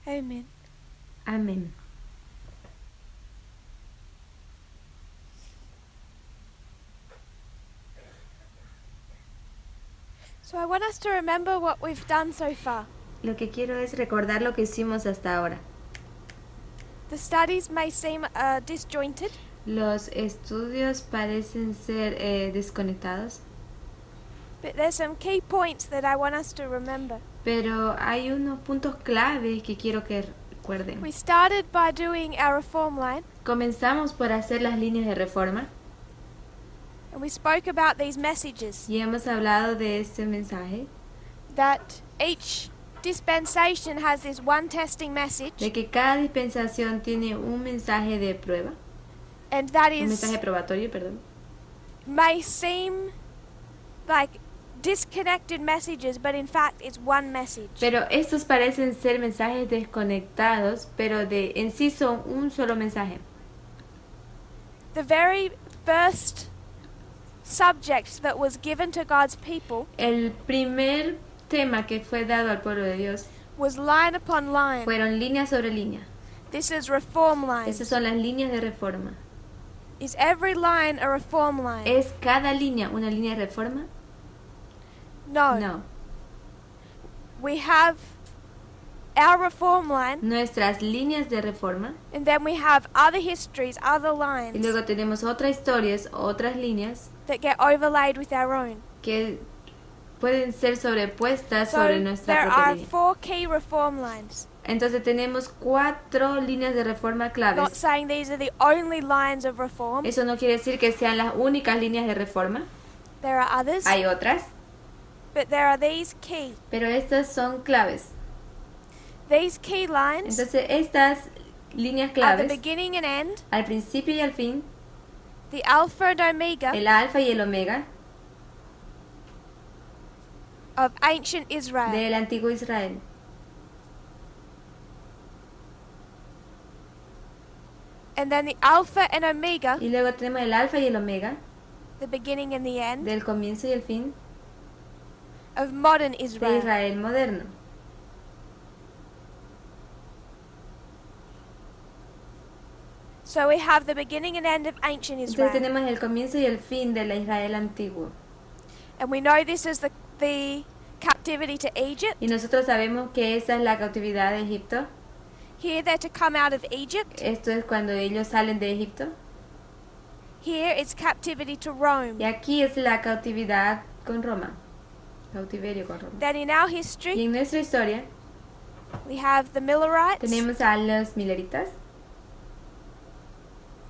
Amen. Amén. So I want us to remember what we've done so far. Lo que quiero es recordar lo que hicimos hasta ahora. The studies may seem disjointed, Los estudios parecen ser desconectados, but there's some key points that I want us to remember. pero hay unos puntos claves que quiero que recuerden. We started by doing our reform line, Comenzamos por hacer las líneas de reforma and we spoke about these messages, y hemos hablado de este mensaje, that each dispensation has this one testing message, de que cada dispensación tiene un mensaje de prueba, and that un mensaje is probatorio, perdón. may seem like disconnected messages, but in fact it's one message. Pero estos parecen ser mensajes desconectados, pero en sí son un solo mensaje. The very first subject that was given to God's people El primer tema que fue dado al pueblo de Dios was line upon line. fueron línea sobre línea. This is reform line. Esas son las líneas de reforma. Is every line a reform line? ¿Es cada línea una línea de reforma? No. No. We have our reform line, Nuestras líneas de reforma, and then we have other histories, other y lines luego tenemos otras historias, otras líneas that get overlaid with our own. que pueden ser sobrepuestas So sobre nuestra there propia are línea. 4 key reform lines. Entonces tenemos 4 líneas de reforma Not claves. saying these are the only lines of reform. Eso no quiere decir que sean las únicas líneas de reforma. There are others, Hay otras, but there are these key. pero estas son claves. These key lines Entonces estas líneas are the claves, beginning and end, al principio y al fin, the alpha and omega el alfa y el omega of ancient Israel. del antiguo Israel. And then the alpha and omega, Y luego tenemos el alfa y el omega the beginning and the end del comienzo y el fin of modern de Israel. Israel moderno. So we have the beginning and end of ancient Entonces Israel. tenemos el comienzo y el fin de la Israel antiguo. And we know this is the captivity to Egypt. Y nosotros sabemos que esa es la cautividad de Egipto. Here they're to come out of Egypt. Esto es cuando ellos salen de Egipto. Here it's captivity to Rome. Y aquí es la cautividad con Roma. Cautiverio con Roma. Then in our Y history en nuestra historia we have the Millerites tenemos a los mileritas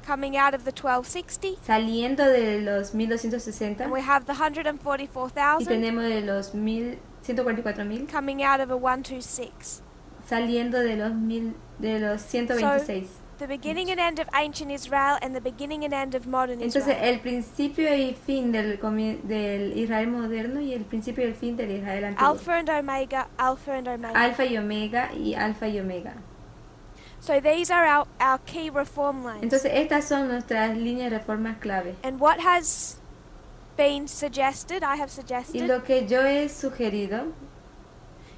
coming out of the 1260. saliendo de los 1260 And we have the y 144,000 tenemos de los 144,000 coming out of a 126. saliendo de los 126. The beginning and end of ancient Israel and the beginning and end of modern Entonces Israel. el principio y fin del Israel moderno y el principio y el fin del Israel antiguo. Alpha and omega, alpha and omega. Alfa y omega y alfa y omega. So these are our key reform lines. Entonces estas son nuestras líneas de reformas clave. And what has been suggested, I have Y suggested, lo que yo he sugerido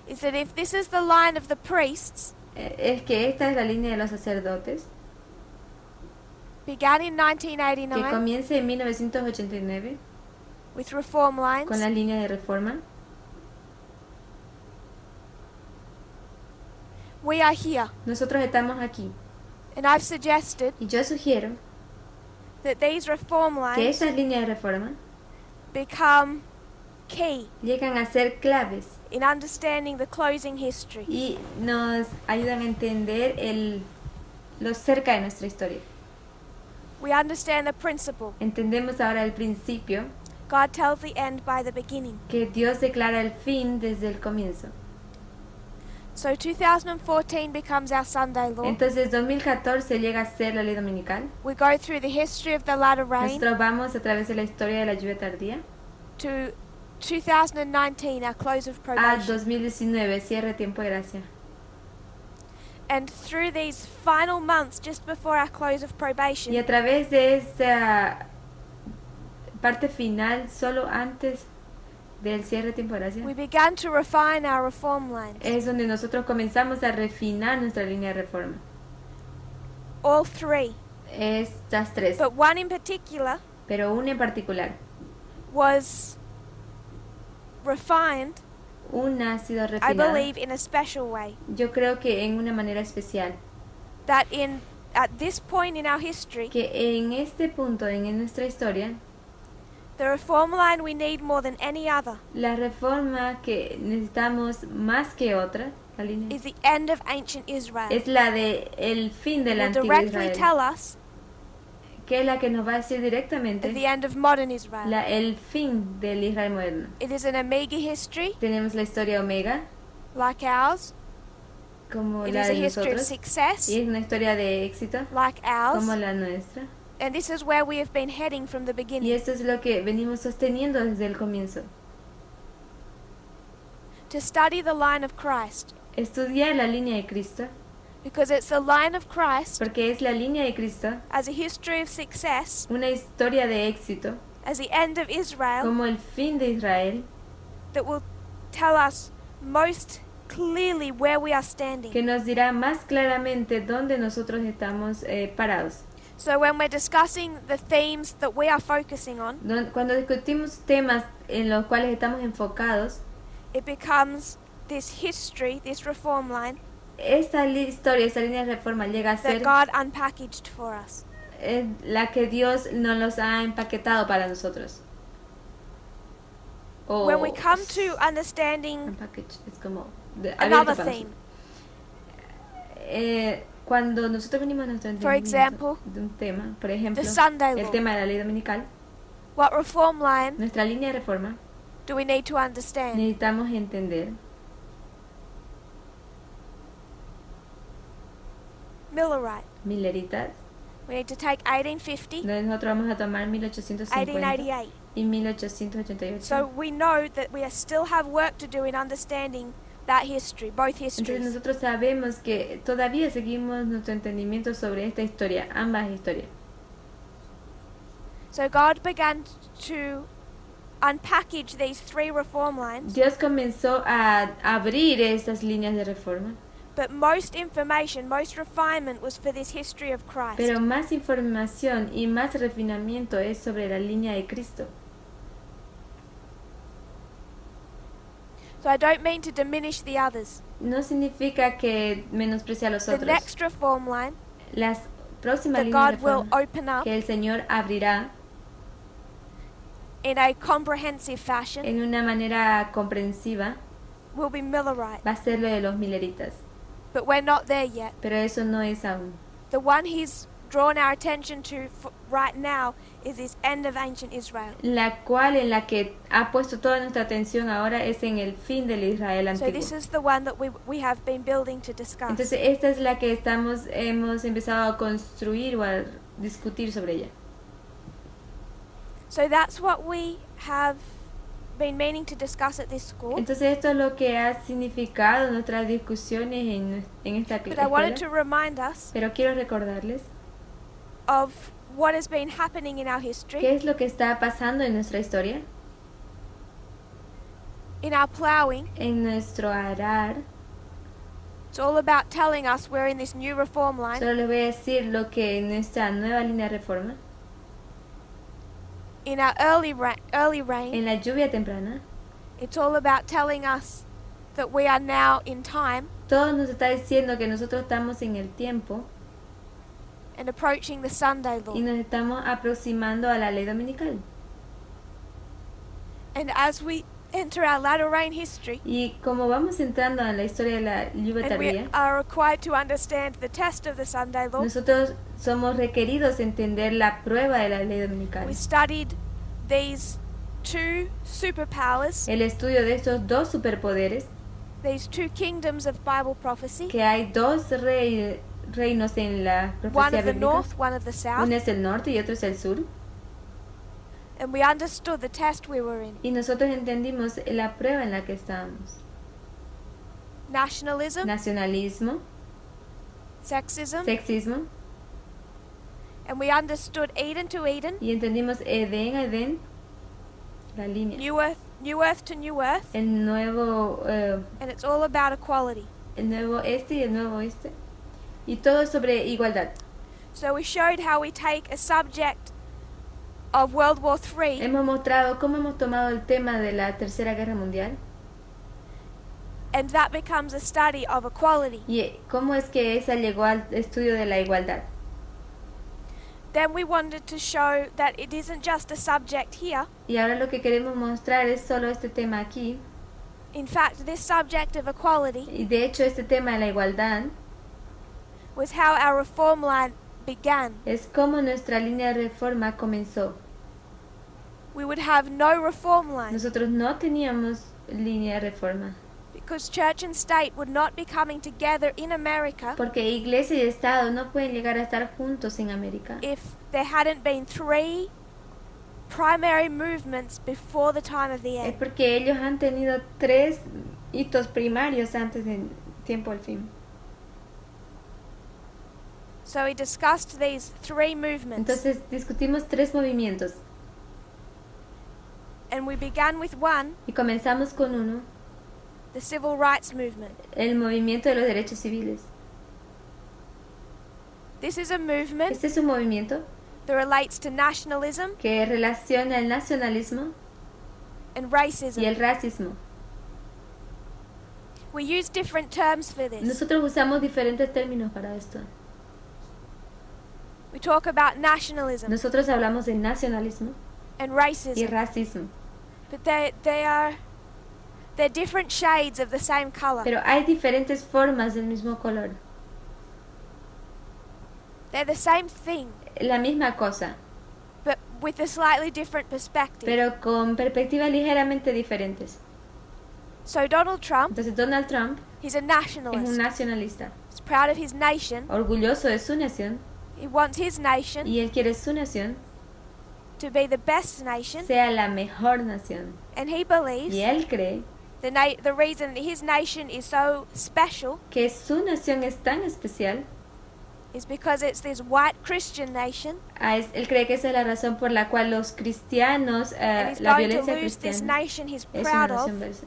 is that if this is the line of the priests, es que esta es la línea de los sacerdotes began in que 1989 comienza en 1989 with reform lines, con las líneas de reforma. we are here. Nosotros estamos aquí And I've suggested y yo sugiero that these reform que lines estas líneas de reforma become key llegan a ser claves in understanding the closing history. y nos ayudan a entender lo cerca de nuestra historia. We understand the principle. Entendemos ahora el principio, God tells the end by the beginning. que Dios declara el fin desde el comienzo. So 2014 becomes our Sunday law. Entonces 2014 llega a ser la ley dominical. We go through the history of the latter rain Nosotros vamos a través de la historia de la lluvia tardía to 2019, our close of a probation. 2019, cierre de tiempo de gracia. And through these final months just before our close of probation, Y a través de esa parte final, solo antes del cierre de tiempo de gracia, we began to refine our reform lines. es donde nosotros comenzamos a refinar nuestra línea de reforma. All three. Estas tres, But one in particular pero una en particular. was refined, Una ha sido I refinada, believe, in a special way. yo creo que en una manera especial. That at this point in our history, Que en este punto en nuestra historia, the reform line we need more than any other la reforma que necesitamos más que otra, la línea, is the end of ancient Israel. es la de el fin del Will antiguo directly Israel, tell us que es la que nos va a decir directamente of the end of modern Israel. el fin del Israel moderno. It is an omega history, Tenemos la historia Omega, like ours. como It la is a de history of nosotros, success, y es una historia de éxito, like como ours. la nuestra. And this is where we have been heading from the Y beginning. esto es lo que venimos sosteniendo desde el comienzo. To study the line of Christ. Estudiar la línea de Cristo, Because it's the line of Christ porque es la línea de Cristo, as a history of success, una historia de éxito, as the end of Israel, como el fin de Israel, that will tell us most clearly where we are standing. que nos dirá más claramente dónde nosotros estamos parados. So when we're discussing the themes that we are focusing on, Cuando discutimos temas en los cuales estamos enfocados, it becomes this history, this reform line, esta historia, esta línea de reforma llega a that ser God unpackaged for us. la que Dios nos los ha empaquetado para nosotros. O When we come to understanding unpackaged, es como another abierto para theme, nosotros. Cuando nosotros venimos a nuestro For example, entendimiento de un tema, por ejemplo, the Sunday el law, tema de la ley dominical, what reform line nuestra línea de reforma, do we need to understand? necesitamos entender Millerite. Milleritas, We need to take 1850, donde nosotros vamos a tomar 1850 1888. y 1888. So we know that we still have work to do in understanding that history, both Entonces histories. nosotros sabemos que todavía seguimos nuestro entendimiento sobre esta historia, ambas historias. So God began to unpackage these three reform lines, Dios comenzó a abrir estas líneas de reforma, but most information, most refinement was for this history of Christ. pero más información y más refinamiento es sobre la línea de Cristo. So I don't mean to diminish the others. No significa que menosprecie a los The otros. next reform line Las próximas that líneas de God will reforma open up que el Señor abrirá in a comprehensive fashion en una manera comprensiva will be Millerite. va a ser lo de los milleritas, But we're not there yet. pero eso no es aún. The one he's drawn our attention to right now is this end of ancient Israel. La cual en la que ha puesto toda nuestra atención ahora es en el fin del Israel So antiguo. this is the one that we have been building to discuss. Entonces esta es la que hemos empezado a construir o a discutir sobre ella. So that's what we have been meaning to discuss at this school. Entonces esto es lo que ha significado nuestras discusiones en esta But I wanted to escuela. remind us Pero quiero recordarles of what has been happening in our qué history, es lo que está pasando en nuestra historia, in our plowing. en nuestro arar. It's all about telling us we're in this new reform line. Solo les voy a decir lo que en nuestra nueva línea de reforma, In our early rain, en la lluvia temprana, it's all about telling us that we are now in time todo nos está diciendo que nosotros estamos en el tiempo and approaching the Sunday law. y nos estamos aproximando a la ley dominical. And as we enter our latter rain history, Y como vamos entrando en la historia de la lluvia and we tardía, are required to understand the test of the Sunday law, nosotros somos requeridos entender la prueba de la ley dominical. we studied these two superpowers, El estudio de estos dos superpoderes, these two kingdoms of Bible prophecy, que hay dos reinos en la one profecía of the bíblica. north, one of the south, Uno es el norte y otro es el sur. and we understood the test we were in. Y nosotros entendimos la prueba en la que estábamos. Nationalism, Nacionalismo, sexism, sexismo, and we understood Eden to Eden, y entendimos Edén a Edén, la línea. New Earth New Earth to New Earth, el nuevo, and it's all about equality. el nuevo este y el nuevo oeste. Y todo es sobre igualdad. So we showed how we take a subject of World War III Hemos mostrado cómo hemos tomado el tema de la Tercera Guerra Mundial and that becomes a study of equality. y cómo es que esa llegó al estudio de la igualdad. Then we wanted to show that it isn't just a subject here. Y ahora lo que queremos mostrar es solo este tema aquí. In fact, this subject of equality Y de hecho este tema de la igualdad was how our reform line began. es cómo nuestra línea de reforma comenzó. We would have no reform line Nosotros no teníamos línea de reforma because church and state would not be coming together in America porque iglesia y Estado no pueden llegar a estar juntos en América if there hadn't been 3 primary movements before the time of the es end. porque ellos han tenido 3 hitos primarios antes del tiempo del fin. So we discussed these 3 movements Entonces discutimos 3 movimientos and we began with one, y comenzamos con uno, the civil rights movement. el movimiento de los derechos civiles. This is a movement Este es un movimiento that relates to nationalism que relaciona el nacionalismo and y racism. el racismo. We use different terms for this. Nosotros usamos diferentes términos para esto. We talk about nationalism Nosotros hablamos de nacionalismo and y racism, racismo, but they're different shades of the same color. pero hay diferentes formas del mismo color. They're the same thing, La misma cosa, but with a slightly different perspective. pero con perspectivas ligeramente diferentes. So Donald Trump, Entonces Donald Trump he's a es un nationalist. nacionalista, He's proud of his nation. orgulloso de su nación, He wants his nation y él quiere su nación to be the best nation, sea la mejor nación. and he believes Y él cree the reason that his nation is so special que su nación es tan especial, is because it's this white Christian nation, él cree que esa es la razón por la cual los cristianos, and he's la going to violencia lose this cristiana nation he's es una proud nación of versa.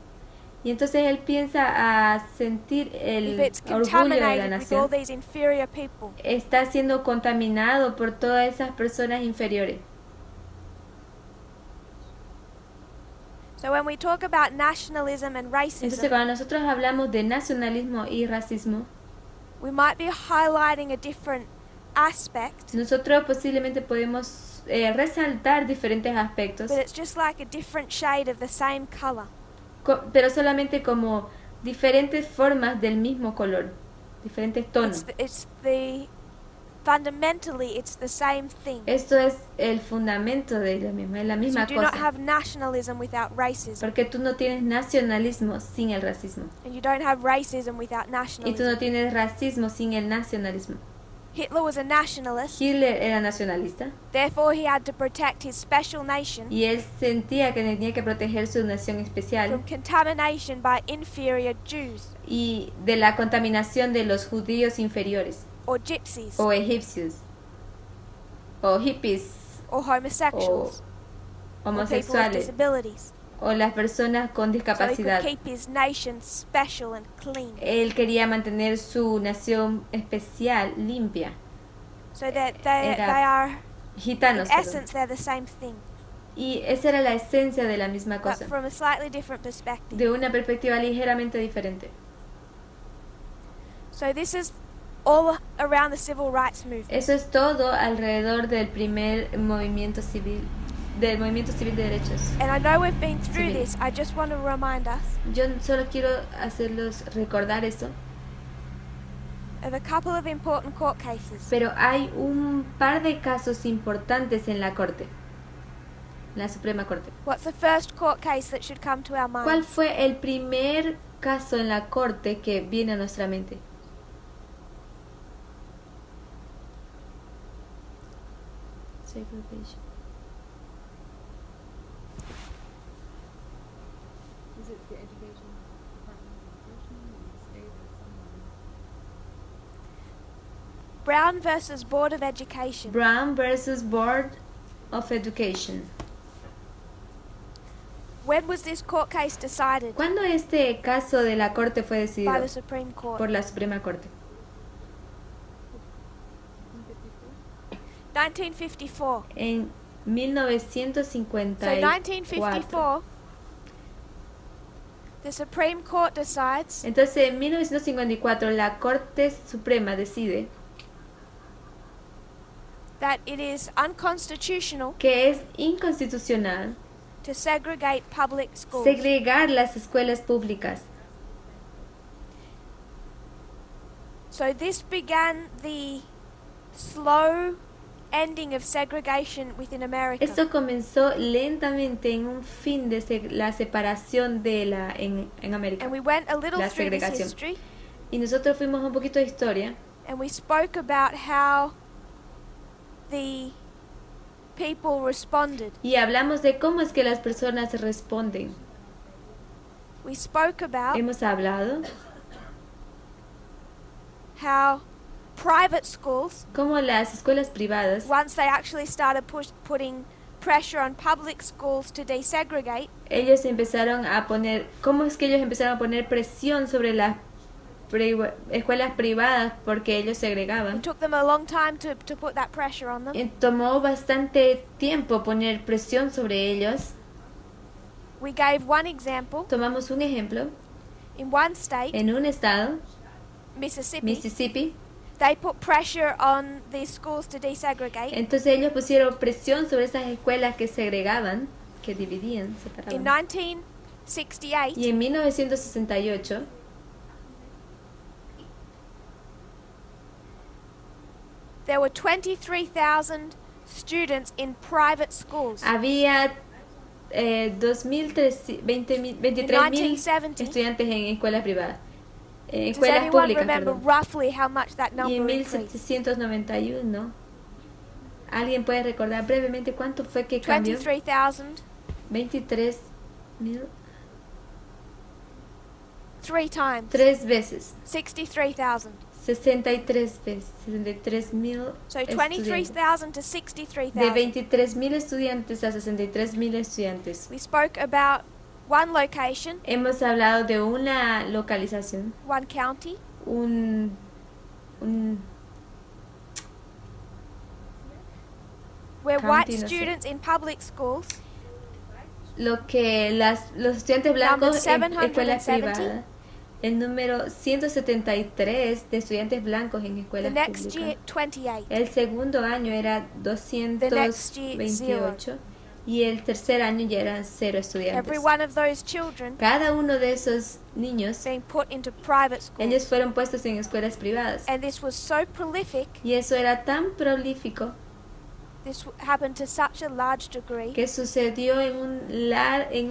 Y entonces él piensa a sentir el if it's orgullo de la contaminated with all nación. these inferior people. Está siendo contaminado por todas esas personas inferiores. So when we talk about nationalism and Entonces racism, cuando nosotros hablamos de nacionalismo y racismo, we might be highlighting a different aspect, nosotros posiblemente podemos resaltar diferentes aspectos, but it's just like a different shade of the same color. pero solamente como diferentes formas del mismo color, diferentes tonos. Fundamentally it's the same thing. Esto es el fundamento de la misma, es la So misma you do not cosa. have nationalism without racism, Porque tú no tienes nacionalismo sin el racismo. and you don't have racism without Y tú nationalism. no tienes racismo sin el nacionalismo. Hitler was a nationalist, Hitler era nacionalista therefore he had to protect his special nation y él sentía que tenía que proteger su nación especial from contamination by inferior Jews y de la contaminación de los judíos inferiores or gypsies o egipcios o hippies or homosexuals o or people with homosexuales disabilities. o las personas con So he could discapacidad. keep his nation special and clean. Él quería mantener su nación especial limpia. So that they Era are, in Gitanos, perdón. essence, they're the same thing, Y esa era la esencia de la misma but cosa, from a slightly different perspective. de una perspectiva ligeramente diferente. So this is all around the civil rights movement. Eso es todo alrededor del primer movimiento civil, del movimiento civil de derechos. And I know we've been through Civil. this. I just want to remind us Yo solo quiero hacerlos recordar esto, of a couple of important court cases. pero hay un par de casos importantes en la Corte, en la Suprema Corte. What's the first court case that should come to our ¿Cuál mind? fue el primer caso en la Corte que viene a nuestra mente? Segregation. Is it the education department of education in the state or somewhere? Brown versus Board of Education. Brown versus Board of Education. When was this court case decided ¿Cuándo este caso de la Corte fue by decidido the Supreme Court? por la Suprema Corte? 1954. En So 1954. 1954, the Supreme Court decides Entonces, en 1954, la Corte Suprema decide that it is unconstitutional que es inconstitucional to segregate public schools. segregar las escuelas públicas. So this began the slow ending of segregation within America. Esto comenzó lentamente en un fin de la separación de en América, And we went a little la through this segregación. history, Y nosotros fuimos un poquito de historia and we spoke about how the people responded. y hablamos de cómo es que las personas responden. We spoke about Hemos hablado how private schools, cómo las escuelas privadas, once they actually started putting pressure on public schools to desegregate, ellos empezaron a poner, cómo es que ellos empezaron a poner presión sobre las escuelas privadas porque ellos it segregaban. took them a long time to put that pressure on them. Y tomó bastante tiempo poner presión sobre ellos. We gave one example. Tomamos un ejemplo. In one state, En un estado, Mississippi, Mississippi, they put pressure on these schools to desegregate. entonces ellos pusieron presión sobre esas escuelas que segregaban, que dividían, In separaban. 1968, Y en 1968, there were 23,000 students in private schools. había 23.000 1970, estudiantes en escuelas privadas, en Does escuelas anyone públicas, remember perdón. roughly how much that Y number en increased? 1791, ¿alguien puede recordar brevemente cuánto fue que cambió? 23,000, 23.000, three times. 3 veces, 63,000. 63 veces, 63.000 So estudiantes. 23,000 to De 63,000. 23.000 estudiantes a 63.000 estudiantes. We spoke about one location, Hemos hablado de una localización, one county, un where County, white no sé. students in public schools lo que los estudiantes blancos en escuelas 770. privadas, el número 173 de estudiantes blancos en the escuelas next year públicas. 28. El segundo año era next year, 228 y el tercer año ya eran 0 estudiantes. Every one of those children Cada uno de esos niños, being put into private schools. ellos fueron puestos en escuelas privadas. And this was so prolific, Y eso era tan prolífico this happened to such a large degree, que sucedió en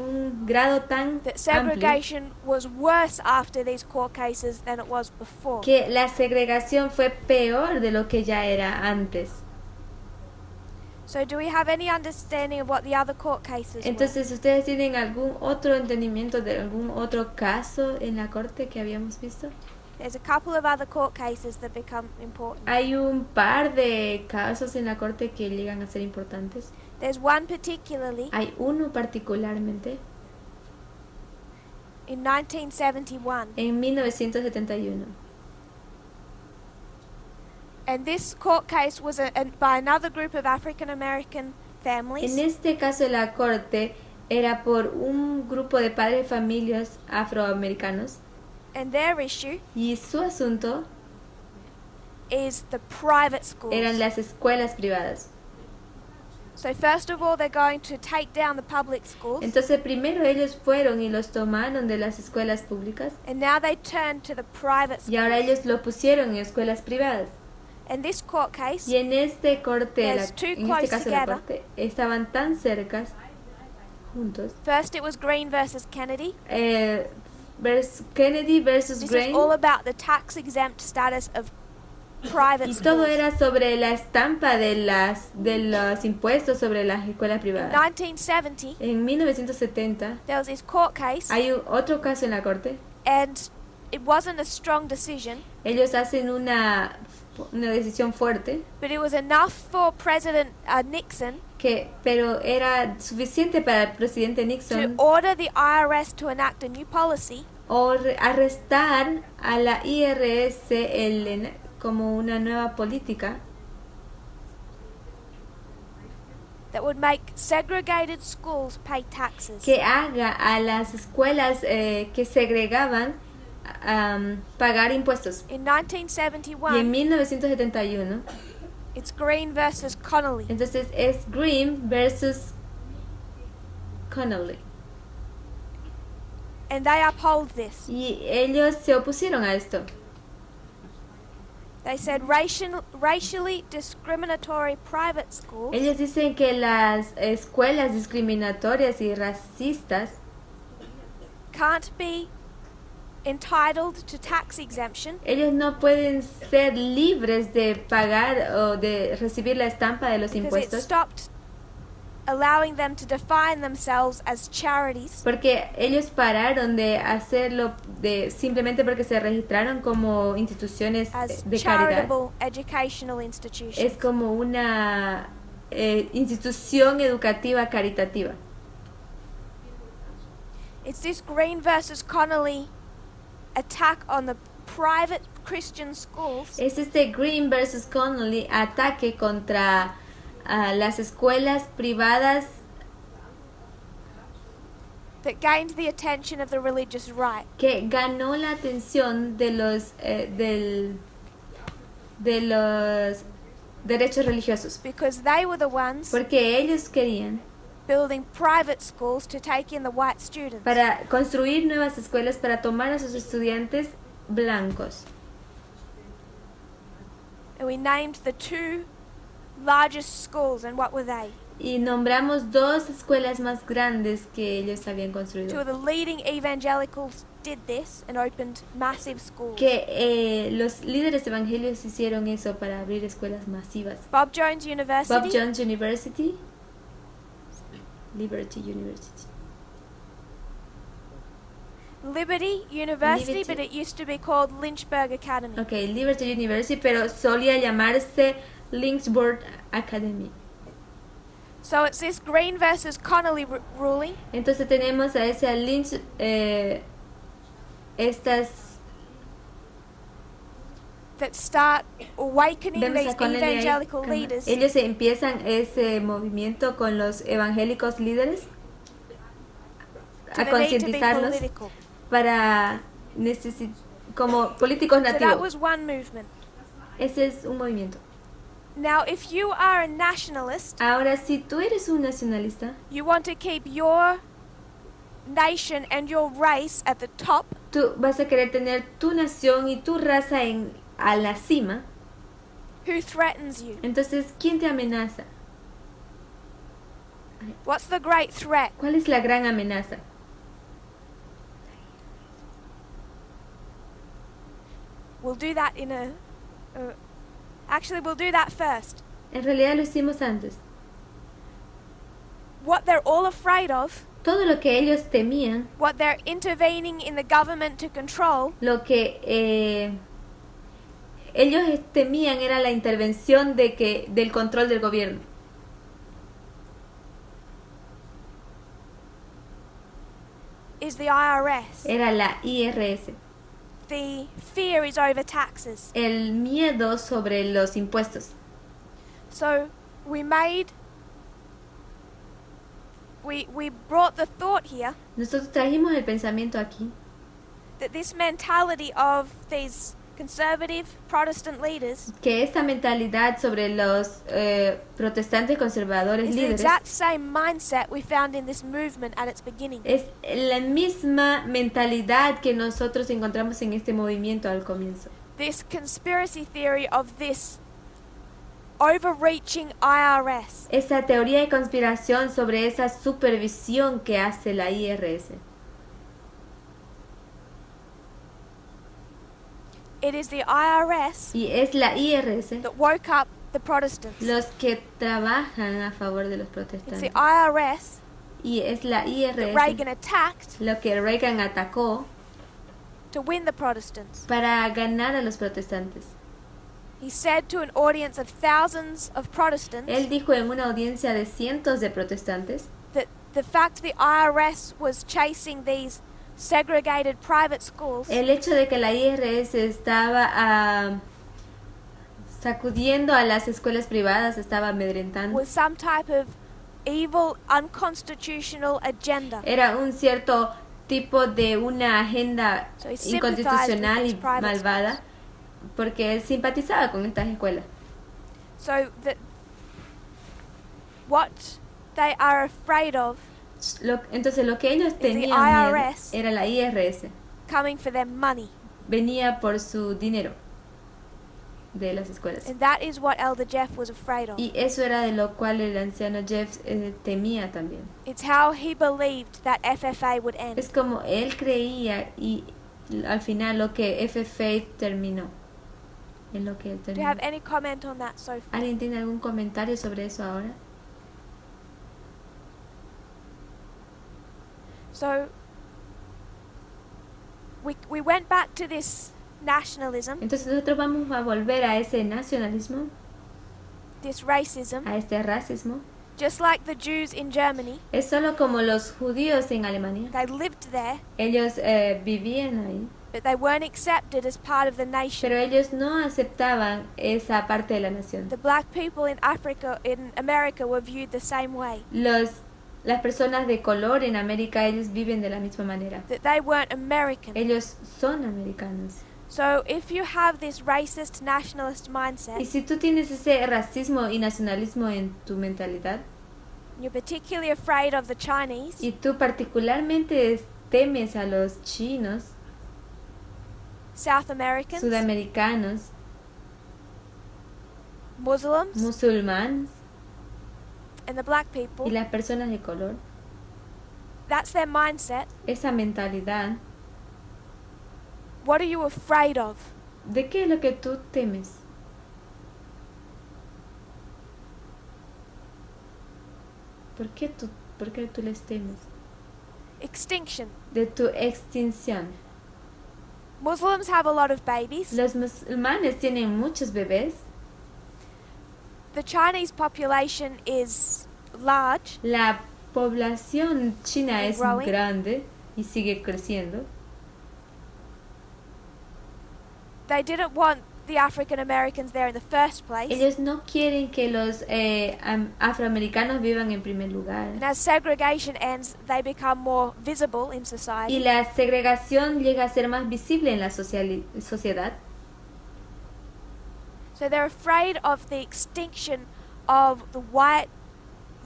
un grado tan that amplio segregation was worse after these court cases than it was before. que la segregación fue peor de lo que ya era antes. So do we have any understanding of what the other court cases were? Entonces, ¿ustedes tienen algún otro entendimiento de algún otro caso en la corte que habíamos visto? There's a couple of other court cases that become important. Hay un par de casos en la corte que llegan a ser importantes. There's one particularly Hay uno particularmente in 1971. en 1971. And this court case was by another group of African American families. En este caso de la corte era por un grupo de padres de familias afroamericanos And their issue y su asunto is the private schools. eran las escuelas privadas. So first of all, they're going to take down the public schools. Entonces primero ellos fueron y los tomaron de las escuelas públicas And now they turn to the private schools. y ahora ellos lo pusieron en escuelas privadas. In this court case, Y en este corte, There's two en close este caso de la together. corte, estaban tan cercas juntos. first it was Green versus Kennedy. Kennedy versus This Green. is all about the tax exempt status of private Y todo schools. era sobre la estampa de los impuestos sobre las escuelas In privadas. 1970, En 1970 there was this court case, hay otro caso en la corte. and it wasn't a strong decision, Ellos hacen una una decisión fuerte, but it was enough for President Nixon pero era suficiente para el presidente to Nixon order the IRS to enact a new policy arrestar a la IRS como una nueva política that would make segregated schools pay taxes. que haga a las escuelas que segregaban pagar impuestos. In Y en 1971, 1971, it's Green versus Connolly. entonces es Green versus Connolly. And they uphold this. Y ellos se opusieron a esto. They said racially discriminatory private schools Ellos dicen que las escuelas discriminatorias y racistas can't be entitled to tax exemption ellos no pueden ser libres de pagar o de recibir la estampa de los because it impuestos stopped allowing them to define themselves as charities porque ellos pararon de hacerlo simplemente porque se registraron como instituciones as de caridad. charitable educational institutions. Es como una institución educativa caritativa. It's this Green versus Connolly attack on the private Christian schools Es este Green versus Connolly ataque contra las escuelas privadas that gained the attention of the religious right. que ganó la atención de los derechos religiosos Because they were the ones porque ellos querían building private schools to take in the white students. para construir nuevas escuelas para tomar a sus estudiantes blancos. And we named the two largest schools, and what were they? Y nombramos dos escuelas más grandes que ellos habían Two construido. of the leading evangelicals did this and opened massive schools. Que los líderes evangélicos hicieron eso para abrir escuelas masivas. Bob Jones University, Bob Jones University, Liberty University. Liberty University, Liberty. but it used to be called Lynchburg Academy. Okay, Liberty University, pero solía llamarse Lynchburg Academy. So it's this Green versus Connolly ruling Entonces tenemos a ese Lynch, estas that start awakening vemos these a Connelly ahí, evangelical como- leaders ellos empiezan ese movimiento con los evangélicos líderes to a the need to be concientizarlos political. para como políticos So that nativos. was one movement. Ese es un movimiento. Now, if you are a nationalist, Ahora, si tú eres un nacionalista, you want to keep your nation and your race at the top, tú vas a querer tener tu nación y tu raza a la cima. who threatens you? Entonces, ¿quién te amenaza? What's the great threat? ¿Cuál es la gran amenaza? We'll do that in a... actually, we'll do that first. En realidad lo hicimos antes. What they're all afraid of, Todo lo que ellos temían, what they're intervening in the government to control, lo que ellos temían era la intervención del control del gobierno. is the IRS. Era la IRS. The fear is over taxes. El miedo sobre los impuestos. So we brought the thought here Nosotros trajimos el pensamiento aquí that this mentality of these conservative Protestant leaders que esta mentalidad sobre los protestantes conservadores is the líderes exact same mindset we found in this movement at its beginning. es la misma mentalidad que nosotros encontramos en este movimiento al comienzo. This conspiracy theory of this overreaching IRS. Esa teoría de conspiración sobre esa supervisión que hace la IRS. It is the IRS Y es la IRS that woke up the Protestants. los que trabajan a favor de los It's protestantes. the IRS Y es la that IRS Reagan attacked lo que Reagan atacó to win the Protestants. para ganar a los protestantes. He said to an audience of thousands of Protestants Él dijo en una audiencia de cientos de protestantes that the fact the IRS was chasing these segregated private schools el hecho de que la IRS estaba sacudiendo a las escuelas privadas, estaba amedrentando. was some type of evil, unconstitutional agenda. Era un cierto tipo de una agenda So he sympathized inconstitucional with y these private malvada, schools. porque él simpatizaba con estas escuelas. So that what they are afraid of Entonces lo que ellos the tenían miedo IRS. era la IRS. coming for their money. Venía por su dinero de las escuelas. And that is what Elder Jeff was afraid of. Y eso era de lo cual el anciano Jeff temía también. It's how he believed that FFA would end. Es como él creía y al final lo que FFA terminó. En lo que él Do you terminó. have any comment on that so far? ¿Alguien tiene algún comentario sobre eso ahora? So we went back to this nationalism, Entonces nosotros vamos a volver a ese nacionalismo, this racism, a este racismo. just like the Jews in Germany. Es solo como los judíos en Alemania. They lived there, Ellos vivían ahí, but they weren't accepted as part of the nation. pero ellos no aceptaban esa parte de la nación. The black people in Africa, in America, were viewed the same way. Las personas de color en América, ellos viven de la misma manera. That they weren't American. Ellos son americanos. So if you have this racist nationalist Y mindset, si tú tienes ese racismo y nacionalismo en tu mentalidad, you're particularly afraid of the Chinese, y tú particularmente temes a los chinos, South Americans, sudamericanos, Muslims, musulmanes and the black y people, las personas de color, that's their mindset. esa mentalidad, What are you afraid of? ¿de qué es lo que tú temes? ¿Por qué tú les temes? Extinction. De tu extinción. Muslims have a lot of babies. Los musulmanes tienen muchos bebés. The Chinese population is large. La población china And es growing. grande y sigue creciendo. They didn't want the African Americans there in the first place. Ellos no quieren que los afroamericanos vivan en primer lugar. And as segregation ends, they become more visible in Y society. la segregación llega a ser más visible en la sociedad. So they're afraid of the extinction of the white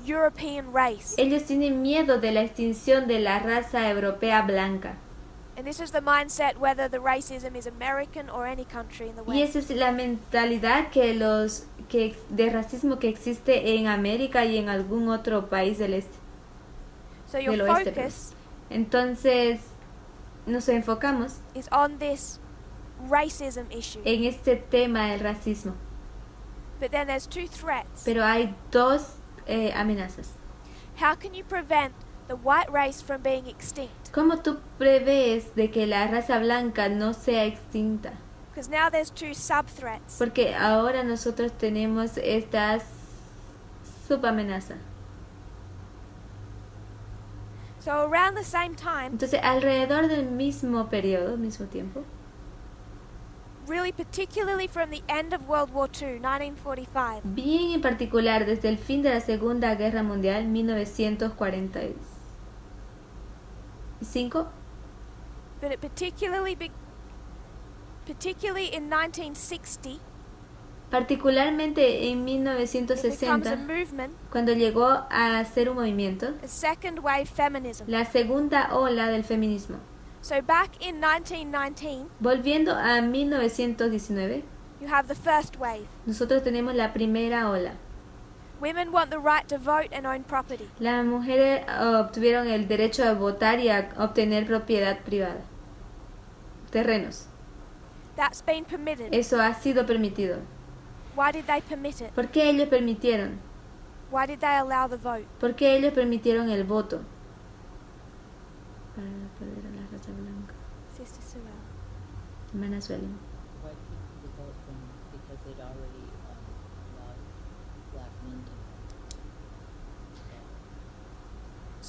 European race. Ellos tienen miedo de la extinción de la raza europea blanca. And this is the mindset whether the racism is American or any country in the Y West. esa es la mentalidad de racismo que existe en América y en algún otro país del este. So your del oeste, focus Entonces nos enfocamos is on this racism issue. en este tema del racismo. But then there's two threats. Pero hay dos amenazas. How can you prevent the white race from being extinct? ¿Cómo tú prevés de que la raza blanca no sea extinta? Because now there's two sub-threats. Porque ahora nosotros tenemos esta subamenaza. So around the same time, Entonces, alrededor del mismo periodo, mismo tiempo, really particularly from the end of World War II, 1945, bien en particular desde el fin de la Segunda Guerra Mundial, 1945, but it particularly in 1960, particularmente en it becomes a 1960, movement, cuando llegó a ser un movimiento, a second wave feminism. la segunda ola del feminismo. So back in 1919, Volviendo a 1919, you have the first wave. nosotros tenemos la primera ola. Women want the right to vote and own property. Las mujeres obtuvieron el derecho a votar y a obtener propiedad privada, terrenos. That's been permitted. Eso ha sido permitido. Why did they permit it? ¿Por qué ellos permitieron? Why did they allow the vote? ¿Por qué ellos permitieron el voto? Para perder a la raza blanca. Sister Sorrel. Hermana Suelen. Why people vote when because it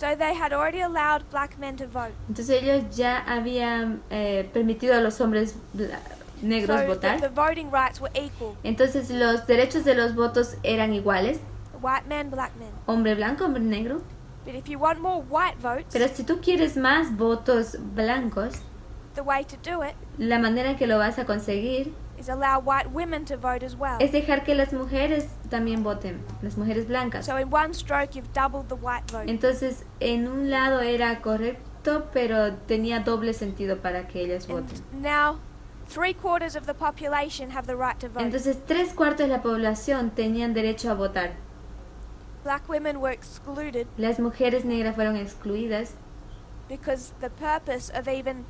So they had already allowed black men to vote. Entonces ellos ya habían permitido a los hombres negros So votar. the voting rights were equal. Entonces los derechos de los votos eran iguales. White men, black men. Hombre blanco, hombre negro. But if you want more white votes, Pero si tú quieres más votos blancos, the way to do it la manera en que lo vas a conseguir is allow white women to vote as well. es dejar que las mujeres también voten, las mujeres blancas. So in one stroke you've doubled the white vote. Entonces, en un lado era correcto, pero tenía doble sentido para que ellas And voten. now 3/4 of the population have the right to vote. Entonces, 3/4 de la población tenían derecho a votar. Black women were excluded Las mujeres negras fueron excluidas because the purpose of even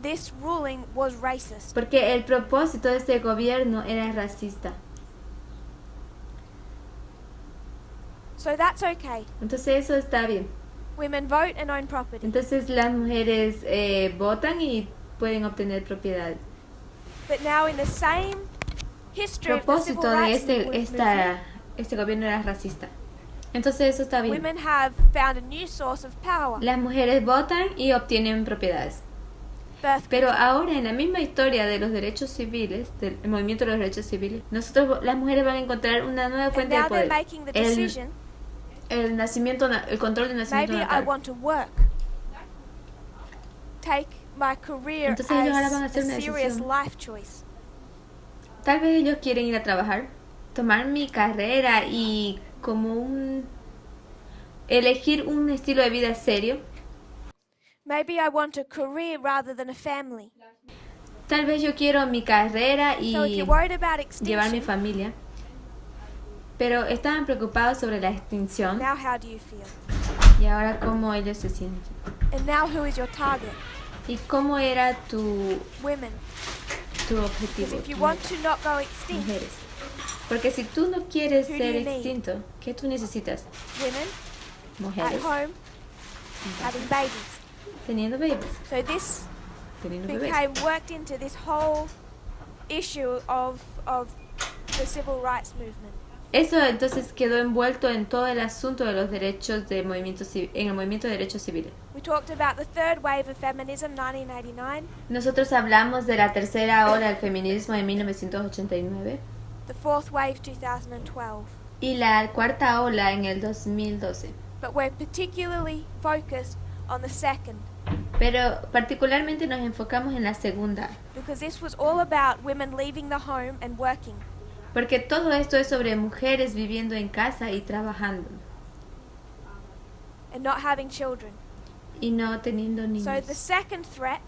this ruling was racist. porque el propósito de este gobierno era racista. So that's okay. Entonces, eso está bien. Women vote and own property. Entonces, las mujeres votan y pueden obtener propiedad. But now in the same history El of the civil propósito de rights movement, este gobierno era racista. Entonces, eso está bien. women have found a new source of power. Las mujeres votan y obtienen propiedades. Birth Pero control. ahora en la misma historia de los derechos civiles, del movimiento de los derechos civiles, las mujeres van a encontrar una nueva And fuente de now they're poder. making the decision, El nacimiento, el control del nacimiento maybe I natal. want to work. Take my career Entonces ellos ahora van a as hacer a una serious decisión. life choice. Tal vez ellos quieren ir a trabajar, tomar mi carrera y elegir un estilo de vida serio. Maybe I want a career rather than a family. Tal vez yo quiero mi carrera y So if you're worried about llevar mi extinction, familia. Pero estaban preocupados sobre la extinción. now how do you feel? Y ahora cómo ellos se sienten. And now who is your target? ¿Y cómo era tu Women. objetivo? Because if you tu want meta? to not go extinct, Mujeres. Porque si tú no quieres Who do ser you need? extinto, ¿qué tú necesitas? women at Mujeres home having babies. teniendo babies, So this teniendo bebés. became worked into this whole issue of the civil rights movement. Eso entonces quedó envuelto en todo el asunto de los derechos en el movimiento de derechos civiles. We talked about the third wave of feminism, 1989, Nosotros hablamos de la tercera ola del feminismo de 1989 the fourth wave, 2012. y la cuarta ola en el 2012. But we're particularly focused on the second, Pero particularmente nos enfocamos en la segunda, because this was all about women leaving the home and working. porque todo esto es sobre mujeres viviendo en casa y trabajando And not having children. y no teniendo So niños. the second threat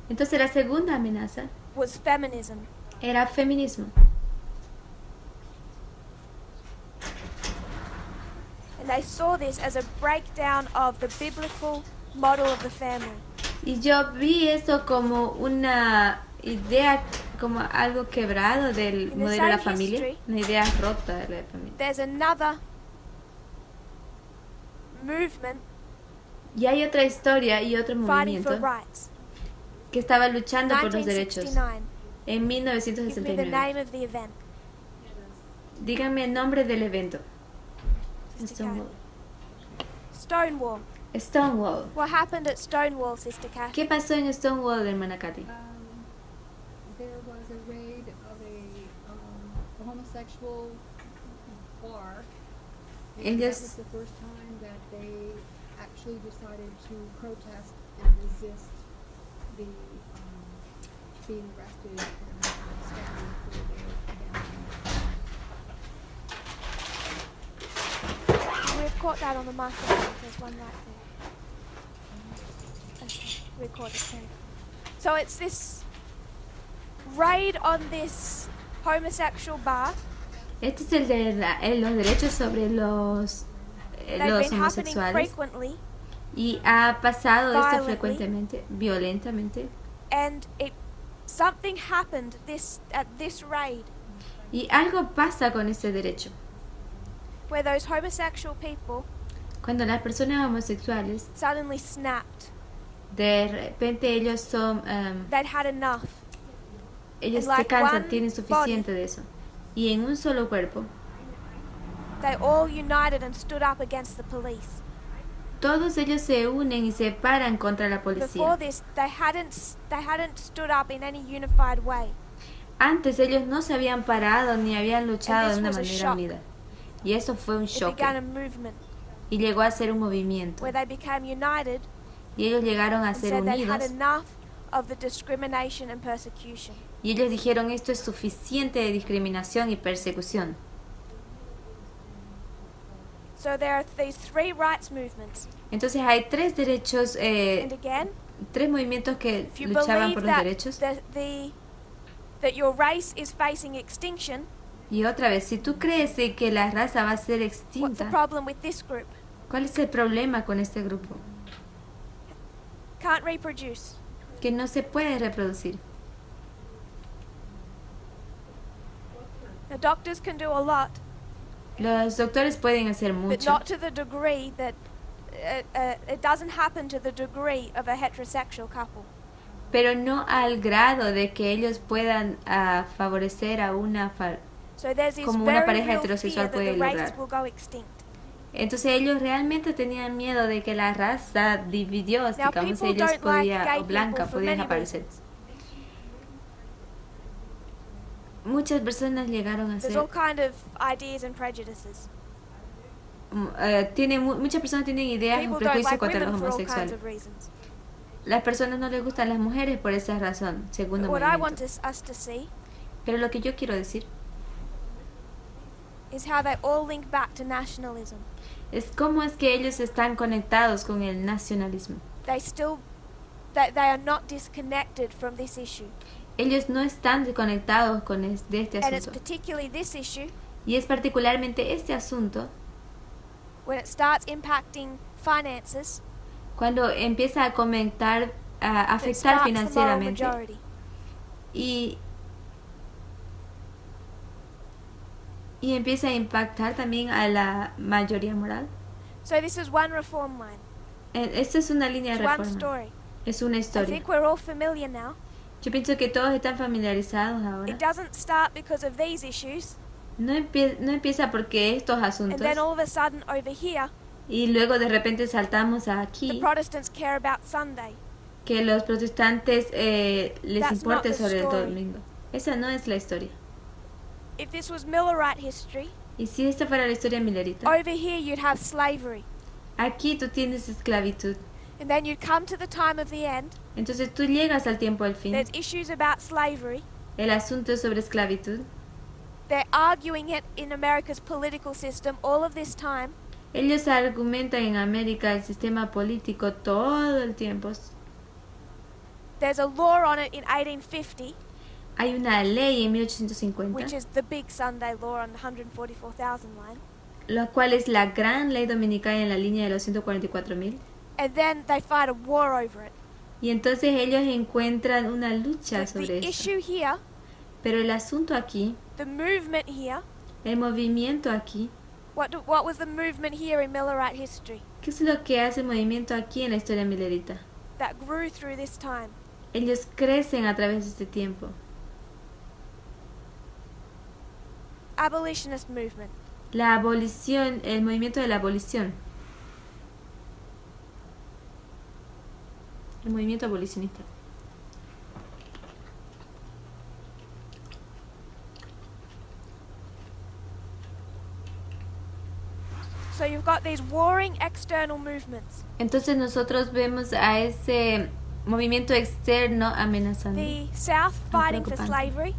Entonces la segunda amenaza was feminism. era feminismo. And they saw this as a breakdown of the biblical model of the family. Y yo vi eso como una idea, como algo quebrado del In the modelo de la same familia, history, una idea rota de la familia. There's another movement Y hay otra historia y otro fighting for movimiento rights. que estaba luchando por los derechos 1969. en Give me the 1969. name of the event. Díganme el nombre del evento. Sister Stonewall. Kathy. Stonewall. Stonewall. What happened at Stonewall, Sister Kathy? ¿Qué pasó en Stonewall, hermana Katy? There was a raid of a homosexual bar. And that Ellos- was the first time that they actually decided to protest and resist the being arrested and standing for their abandonment. We've caught that on the microphone. There's one right there. Okay, recorded too. So it's this raid on this homosexual bar. Este es el de los derechos sobre los They've been happening homosexuales. frequently, Y ha pasado esto Violently. frecuentemente, violentamente. and something happened at this raid Y algo pasa con ese derecho. where those homosexual people Cuando las personas homosexuales, suddenly snapped. de repente ellos They'd had enough. ellos And se like cansan, one tienen suficiente de eso. Y en un solo cuerpo, They all united and stood up against the police. todos ellos se unen y se paran contra la Before policía. this, they hadn't stood up in any unified way. Antes ellos no se habían parado ni habían luchado And de una this was a manera shock. unida. Y eso fue un It began a choque. movement Y llegó a ser un movimiento. where they became united Y ellos llegaron a and ser said they had unidos. enough of the discrimination and persecution. Y ellos dijeron, esto es suficiente de discriminación y persecución. So there are these three rights movements. Entonces hay tres derechos, And again, tres movimientos que if you luchaban believe por los derechos. that your race is facing extinction, Y otra vez, si tú crees de que la raza va a ser what's the extinta, problem with this group? ¿cuál es el problema con este grupo? Can't reproduce. Que no se puede reproducir. The doctors can do a lot, Los doctores pueden hacer but mucho, not to the degree that it doesn't happen to the degree of a heterosexual couple. pero no al grado de que ellos puedan favorecer a una So there's this como una very pareja real heterosexual fear that puede the race lograr. will go extinct. Entonces ellos realmente tenían miedo de que la raza dividió, Now digamos, people ellos don't like gay o blanca people for podían many aparecer. reasons. Muchas personas llegaron a There's ser, all kind of ideas and prejudices. muchas personas tienen ideas y People don't prejuicios like contra los women for all kinds homosexuales. of reasons. Las personas no les gustan las mujeres por esa razón, segundo What I want movimiento. us to see Pero lo que yo quiero decir is how they all link back to nationalism. es cómo es que ellos están conectados con el nacionalismo. They are not disconnected from this issue. Ellos no están desconectados de este And it's asunto. particularly this issue Y es particularmente este asunto when it starts impacting finances cuando empieza a comentar, a that afectar starts the moral financieramente majority. y empieza a impactar también a la mayoría moral. So this is one reform line. Esto es una línea It's de one reforma. story. Es una I historia. think we're all familiar now. Yo pienso que todos están familiarizados ahora. It doesn't start because of these issues, No empieza porque estos and asuntos then all of a sudden over here, y luego de repente saltamos a the aquí Protestants care about Sunday. que los protestantes les That's importe not the sobre el story. domingo. Esa no es la historia. If this was Millerite history, Y si esta fuera la historia milerita, over here you'd have slavery. aquí tú tienes esclavitud. And then you'd come to the time of the end. Entonces tú llegas al tiempo del fin. There's issues about slavery. El asunto es sobre esclavitud. They're arguing it in America's political system all of this time. Ellos argumentan en América el sistema político todo el tiempo. There's a law on it in 1850, Hay una ley en 1850, which is the big Sunday law on the 144,000 line. la cual es la gran ley dominicana en la línea de los 144,000. And then they fight a war over it. Y entonces ellos encuentran una lucha But sobre the esto. issue here, Pero el asunto aquí, the movement here, el movimiento aquí, what was the movement here in Millerite history ¿qué es lo que hace el movimiento aquí en la historia milerita? that grew through this time? Ellos crecen a través de este tiempo. Abolitionist movement. La abolición, el movimiento de la abolición. El movimiento abolicionista. So you've got these warring external movements. Entonces nosotros vemos a ese movimiento externo amenazando. The South fighting for preocupante. slavery,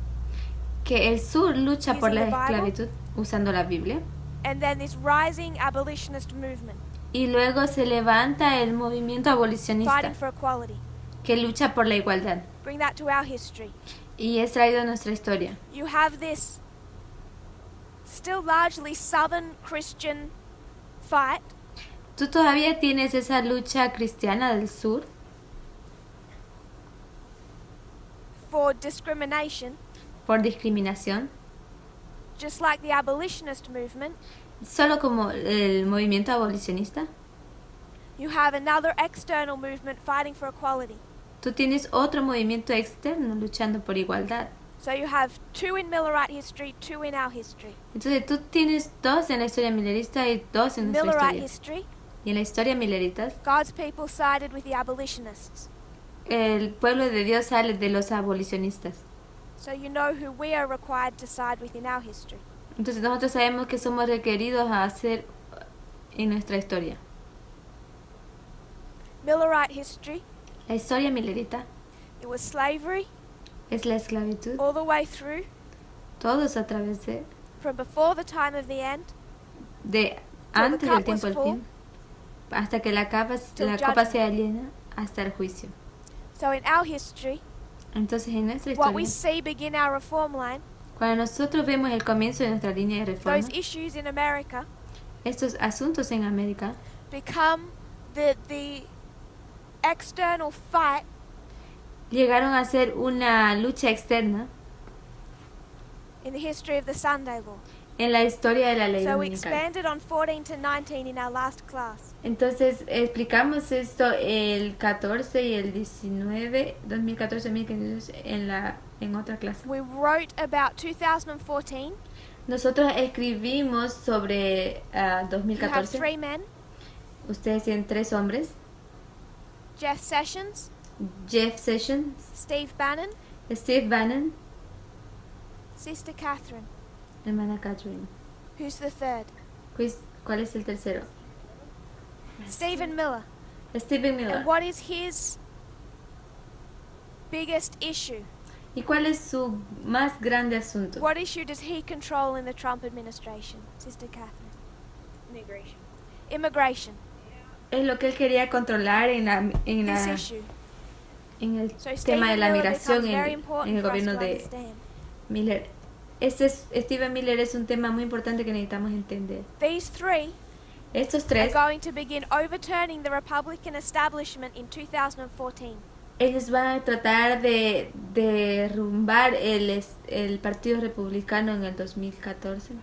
Que el sur lucha por la Using the Bible. esclavitud usando la Biblia. and then this rising abolitionist movement Y luego se levanta el movimiento abolicionista fighting for equality. que lucha por la igualdad. Bring that to our history. Y es traído a nuestra historia. You have this still largely southern Christian fight Tú todavía tienes esa lucha cristiana del sur for discrimination, por discriminación, just like the abolitionist movement. solo como el movimiento abolicionista. You have another external movement fighting for equality. Tú tienes otro movimiento externo luchando por igualdad. So you have two in Millerite history, two in our history. Entonces tú tienes dos en la historia milerista y dos en nuestra Millerite historia. history, Y en la historia mileritas, God's people sided with the abolitionists. el pueblo de Dios sale de los abolicionistas. So you know who we are required to side with in our history. Entonces nosotros sabemos que somos requeridos a hacer en nuestra historia. Millerite history, La historia milerita it was slavery es la esclavitud, all the way through, todos a través from before the time of the end de the antes cup del tiempo was del full, fin, hasta que la copa judgment. sea llena, hasta el juicio. So in our history, Entonces en nuestra what we historia, see begin our reform line, cuando nosotros vemos el comienzo de nuestra línea de reforma, those issues in America estos asuntos en América become the external fight llegaron a ser una lucha externa in the history of the Sunday law. en la historia de la ley So we dominical. expanded on 14 to 19 in our last class. Entonces explicamos esto el 14 y el 19, 2014-2015 en otra clase. We wrote about 2014. Nosotros escribimos sobre You have 2014. 3 men, Ustedes tienen 3 hombres: Jeff Sessions, Jeff Sessions, Steve Bannon, Steve Bannon, Sister Catherine. hermana Catherine. Who's the third? ¿Cuál es el tercero? Stephen Miller. Stephen Miller. And what is his biggest issue? ¿Y cuál es su más grande asunto? What issue does he control in the Trump administration, Sister Catherine? Immigration. Es lo que él quería controlar This issue. en el So tema Stephen de la Miller migración becomes very en important el for us gobierno to de understand. Miller. Stephen Miller es un tema muy importante que necesitamos entender. These 3 Estos are 3, going to begin overturning the Republican establishment in 2014. ellos van a tratar de derrumbar el Partido Republicano en el 2014.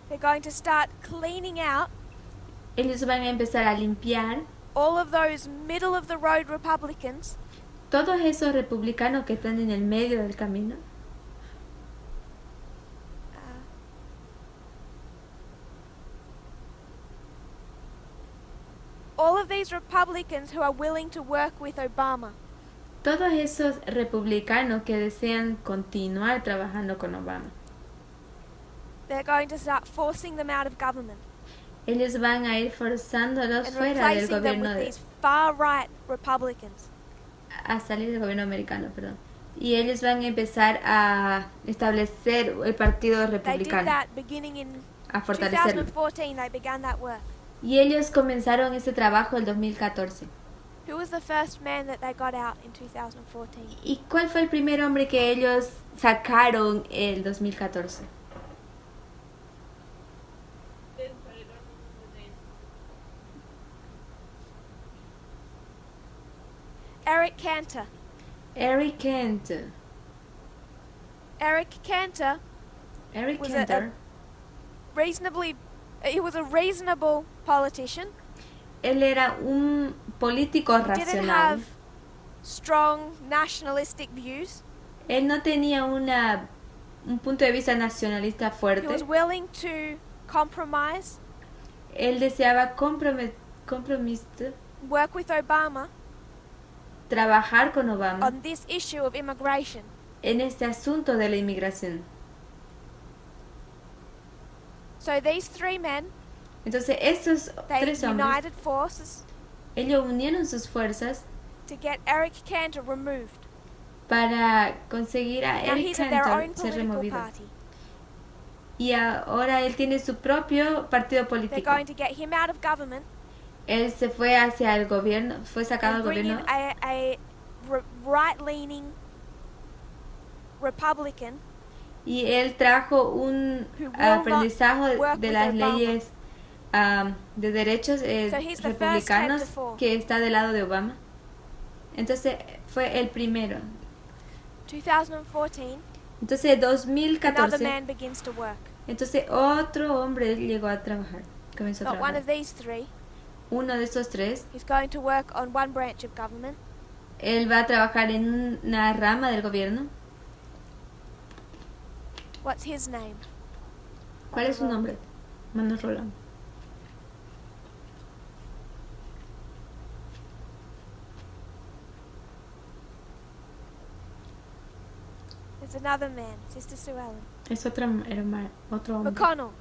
They're going to start cleaning out Ellos van a empezar a limpiar all of those middle of the road Republicans todos esos republicanos que están en el medio del camino. all of these Republicans who are willing to work with Obama. Todos esos republicanos que desean continuar trabajando con Obama. They're going to start forcing them out of government Ellos van a ir forzándolos and fuera del replacing them gobierno with these far-right Republicans. a salir del gobierno americano, perdón. Y ellos van a empezar a establecer el partido They did republicano, that beginning in a fortalecerlo. 2014. They began that work. Y ellos comenzaron ese trabajo el 2014. Who was the first man that they got out in 2014? ¿Y cuál fue el primer hombre que ellos sacaron el 2014? Eric Cantor. Eric Kent. Eric Cantor Eric Was Cantor. he was a reasonable politician. Él era un político He didn't racional. have strong nationalistic views. Él no tenía un punto de vista nacionalista He fuerte. was willing to compromise, Él deseaba compromiso, work with Obama trabajar con Obama on this issue of immigration. en este asunto de la inmigración. So these 3 men, Entonces estos they 3 hombres, united forces ellos unieron sus fuerzas to get Eric Cantor removed. para conseguir a Now Eric he's in their Cantor own ser political removido. party. Y ahora él tiene su propio partido They're político. going to get him out of government Él se fue hacia el gobierno, fue sacado and del bring in gobierno a right-leaning Republican y él trajo un who will not aprendizaje work de with las Obama. leyes de derechos So he's the first republicanos head to fall. que está del lado de Obama. Entonces fue el primero. 2014, Entonces another 2014, man begins to work. entonces otro hombre llegó a trabajar, comenzó a Not one trabajar. of these 3, uno de estos tres, He's going to work on one branch of government. él va a trabajar en una rama del gobierno. What's his name? ¿Cuál es su nombre? Manos Roland. There's another man, Sister Sue Ellen. Es otro hombre. McConnell.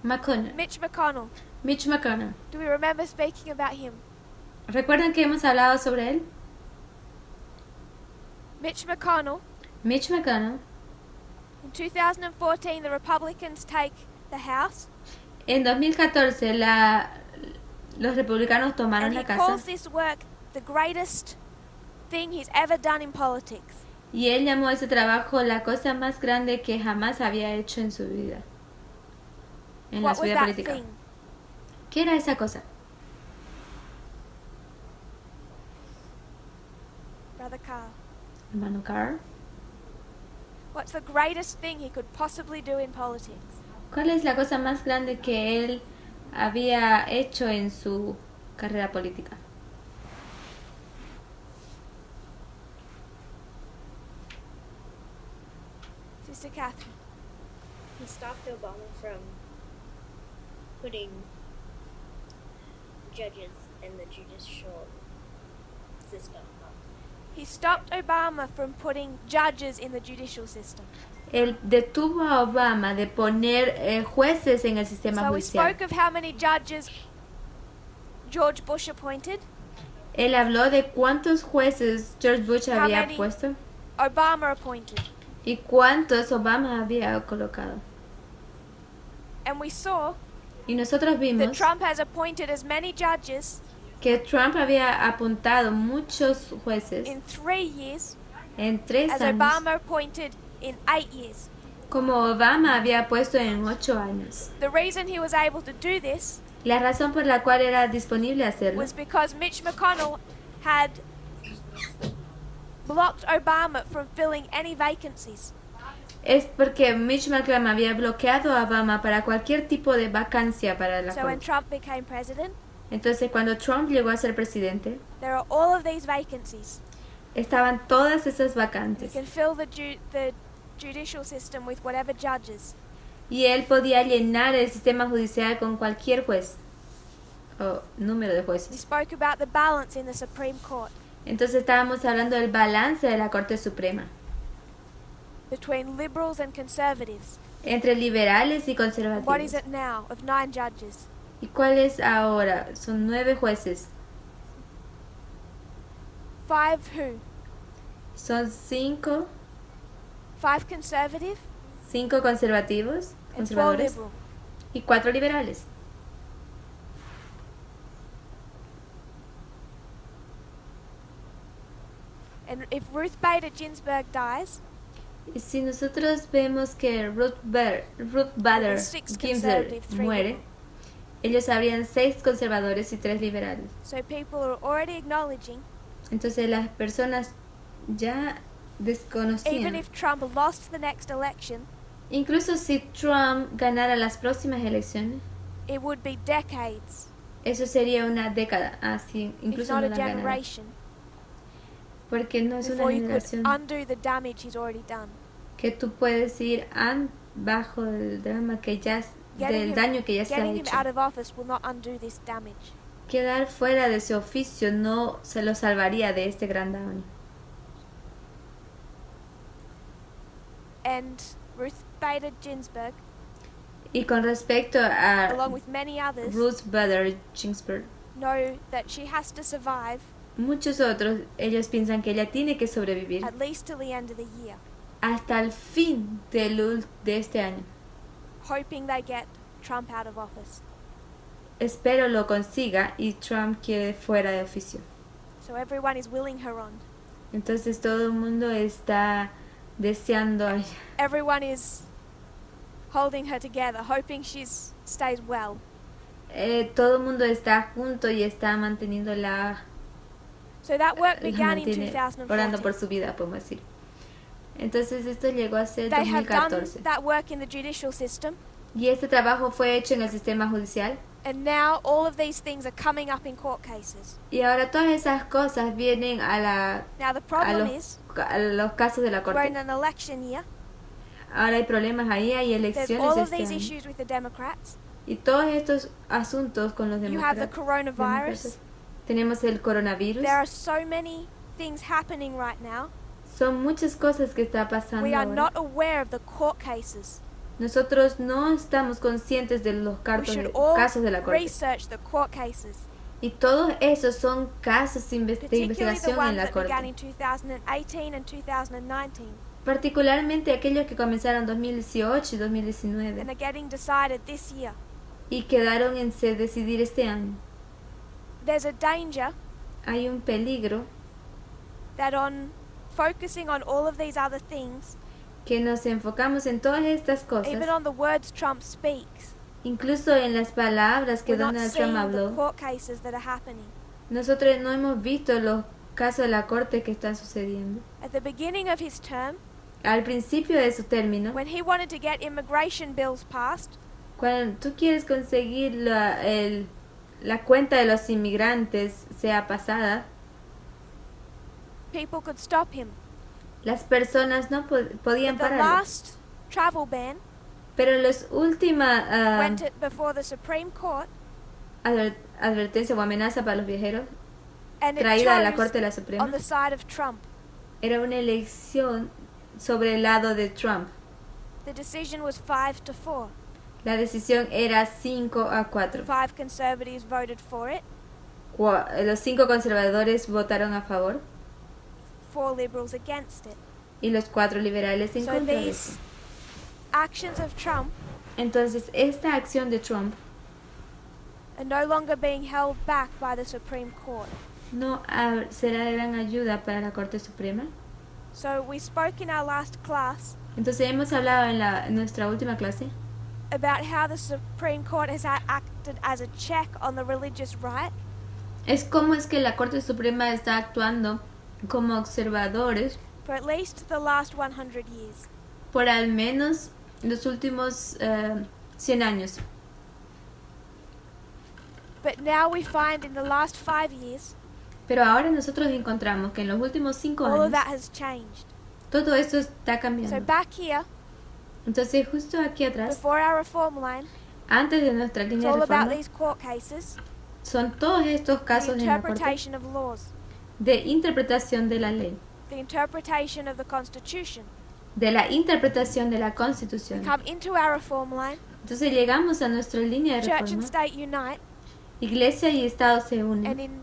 McConnell. Mitch McConnell. Mitch McConnell. Do we remember speaking about him? ¿Recuerdan que hemos hablado sobre él? Mitch McConnell. Mitch McConnell. In 2014, the Republicans take the House, En 2014 los republicanos tomaron and he la casa calls this work the greatest thing he's ever done in politics. y él llamó a ese trabajo la cosa más grande que jamás había hecho en su vida, en What su was vida that política. thing? ¿Qué era esa cosa? Brother Carl. Hermano Carr. What's the greatest thing he could possibly do in politics? ¿Cuál es la cosa más grande que él había hecho en su carrera política? Sister Catherine. He stopped Obama from putting judges in the judicial system. He stopped Obama from putting judges in the judicial system. Él detuvo a Obama de poner jueces en el sistema So we judicial. spoke of how many judges George Bush appointed. Él habló de cuántos jueces George Bush How había many? puesto Obama appointed. y cuántos Obama había colocado. And we saw Y nosotros that vimos Trump has appointed as many judges que Trump había apuntado muchos jueces in 3 years en 3 as años, Obama appointed in 8 years. como Obama había puesto en 8 años. The reason he was able to do this La razón por la cual era disponible hacerlo was because Mitch McConnell had blocked Obama from filling any vacancies. es porque Mitch McConnell había bloqueado a Obama para cualquier tipo de vacancia para la So when corte. Trump became president, Entonces, cuando Trump llegó a ser presidente, there are all of these vacancies. estaban todas esas He vacantes. can fill the judicial system with whatever judges. Y él podía llenar el sistema judicial con cualquier juez o número de We jueces. spoke about the balance in the Supreme Court Entonces estábamos hablando del balance de la Corte Suprema between liberals and conservatives. entre liberales y What is conservativos. it now of 9 judges? ¿Y cuál es ahora? Son 9 jueces. 5 who? Son 5 5 conservative conservativos, and 4 conservadores, liberal. y 4 liberales. And if Ruth Bader Ginsburg dies, Y si nosotros vemos que Ruth Bader there's 6 Ginsburg conservative, 3 muere, liberal. ellos habrían 6 conservadores y 3 liberales. So people are already acknowledging, Entonces las personas ya even desconocían. if Trump lost the next election, Incluso si Trump ganara las próximas elecciones, it would be decades, eso sería una década, así if incluso not no a la ganara. generation, Porque no es una before you could generación undo the damage he's already done. que tú puedes ir bajo el drama que ya del daño que ya se ha Getting him hecho. out of office will not undo this damage. Quedar fuera de ese oficio no se lo salvaría de este gran daño. And Ruth Bader Ginsburg, Y con respecto a along with many others, Ruth Bader Ginsburg, know that she has to survive muchos otros, ellos piensan que ella tiene que sobrevivir at least till the end of the year, hasta el fin de este año. hoping they get Trump out of office. Espero lo consiga y Trump quede fuera de oficio. So everyone is willing her on. Entonces todo el mundo está deseando a ella. Everyone is holding her together, hoping she stays well. Todo el mundo está junto y está manteniéndola, So that work la began in mantiene orando por 2014. su vida, podemos decir. Entonces esto llegó a ser They have done 2014. that work in the judicial system, Y este trabajo fue hecho en el sistema judicial And now all of these things are coming up in court cases. Y ahora todas esas cosas vienen Now the problem is, a los casos de la we're in corte. an election year. Ahora hay problemas ahí, hay There's elecciones all of este these año. issues with the Democrats. Y todos estos asuntos con los You have the demócratas. coronavirus. Tenemos el coronavirus. There are so many things happening right now. Son muchas cosas que está pasando We are ahora. not aware of the court cases. Nosotros no estamos conscientes de los We should all casos de la corte. research the court cases, Y todos esos son casos de particularly the investigación en ones la that began corte. in 2018 and 2019, Particularmente aquellos que comenzaron 2018 y 2019 and are getting decided this year. y quedaron en decidir este año. There's a danger Hay un peligro that on focusing on all of these other things, que nos enfocamos en todas estas cosas, even on the words Trump speaks, incluso en las palabras que we're not Donald seeing Trump the habló. court cases that are happening. Nosotros no hemos visto los casos de la corte que están sucediendo. At the beginning of his term, Al principio de su término, when he wanted to get immigration bills passed, cuando tú quieres conseguir la cuenta de los inmigrantes sea pasada, people could stop him. las personas no podían But the pararlo. last travel ban Pero las últimas went before the Supreme Court, advertencia o amenaza para los viajeros and it traída a la chose Corte de la on Suprema the side of Trump. era una elección sobre el lado de Trump. The decision was 5-4. La decisión era 5-4. 5 conservatives voted for it, Los 5 conservadores votaron a favor 4 liberals against it. y los 4 liberales en So contra de these eso. actions of Trump Entonces, esta acción de Trump are no longer being held back by the Supreme Court. no será de gran ayuda para la Corte Suprema. So we spoke in our last class Entonces, hemos hablado en nuestra última clase about how the Supreme Court has acted as a check on the religious right, es cómo es que la Corte Suprema está actuando como observadores for at least the last 100 years. por al menos los últimos 100 años. But now we find in the last 5 years, Pero ahora nosotros encontramos que en los últimos 5 all of años that has changed. todo esto está So cambiando. back here, Entonces, justo aquí atrás, before our reform line, antes de nuestra it's línea de all about reforma, these court cases, son todos estos the casos en la Corte interpretation of laws, de interpretación de la ley, the interpretation of the Constitution. de la interpretación de la We Constitución. come into our reform line, Entonces llegamos a nuestra línea de church and reforma, state unite, Iglesia y Estado se and unen, in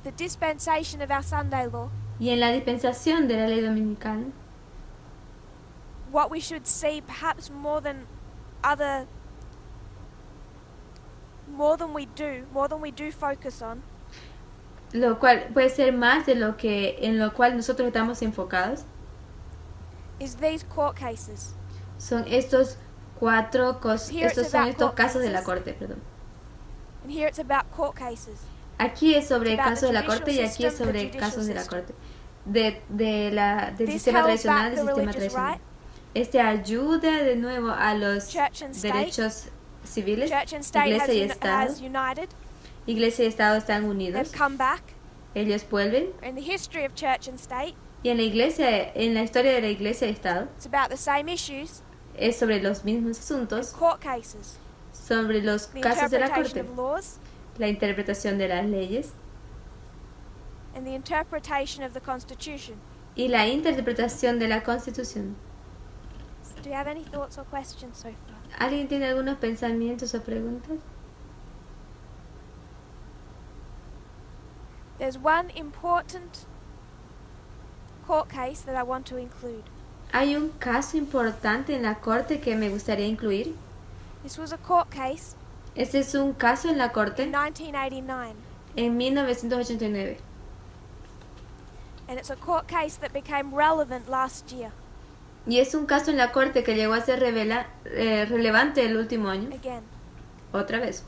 the dispensation of our Sunday law, y en la dispensación de la ley dominical, what we should see perhaps more than we do focus on, lo cual puede ser más de en lo cual nosotros estamos enfocados, is these court cases. son estos Here it's estos son about estos court casos de la cases. Corte, perdón. And here it's about court cases. Aquí es sobre It's about casos de la the Corte y judicial aquí es system, the sobre judicial casos de la system. Corte. Del This sistema held tradicional, back del the sistema religious tradicional. right, Este ayuda de nuevo a los Church and state. derechos civiles. church and state Iglesia y has Estado. united. Iglesia y Estado están unidos. They've come back. Ellos vuelven. In the history of church and state, Y en la historia de la Iglesia y Estado, it's about the same issues, es sobre los mismos asuntos, court cases, sobre los the casos de la interpretation Corte, of laws, la interpretación de las leyes and the interpretation of the Constitution. y la interpretación de la Constitución. Do you have any thoughts or questions so far? ¿Alguien tiene algunos pensamientos o preguntas? There's one important court case that I want to include. Hay un caso importante en la Corte que me gustaría incluir. This was a court case Este es un caso en la in Corte 1989, en 1989. and it's a court case that became relevant last year. Y es un caso en la Corte que llegó a ser relevante el último año. Again. Otra vez.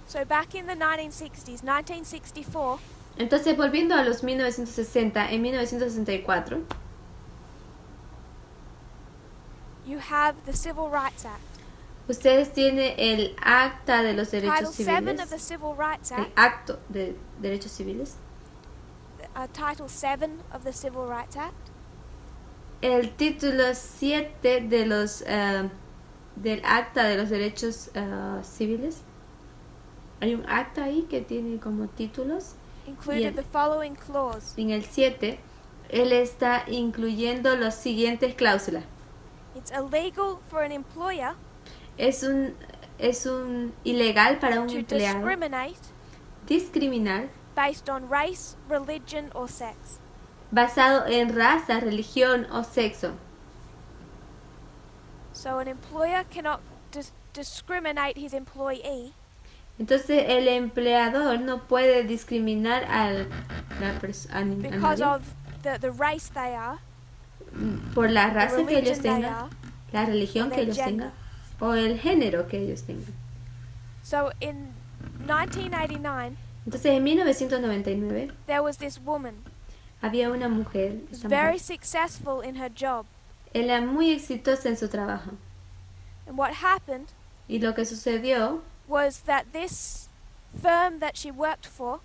So back in the 1964, Entonces, volviendo a los 1960, en 1964, you have the Civil Rights Act. Ustedes tienen el acta de los Title derechos 7 of civiles. the Civil Rights El Act. acto de derechos civiles. Title 7 of the Civil Rights Act. El título 7 de los del acta de los derechos civiles. Hay un acta ahí que tiene como títulos. Included the following clause. En el 7, él está incluyendo las siguientes cláusulas. It's illegal for an employer Es un ilegal para un to empleado discriminate discriminar based on race, religion, or sex. basado en raza, religión o sexo. So an employer cannot discriminate his employee Entonces el empleador no puede discriminar a because nadie of the race they are, por la the raza que ellos religion they tengan, are. la religión or que their ellos gender. tengan o el género que ellos tengan. So in 1989, Entonces en 1999 there was this woman había una mujer, who was esta very mujer, successful in her job. era muy exitosa en su trabajo. And what happened Y lo que sucedió, was that this firm that she worked for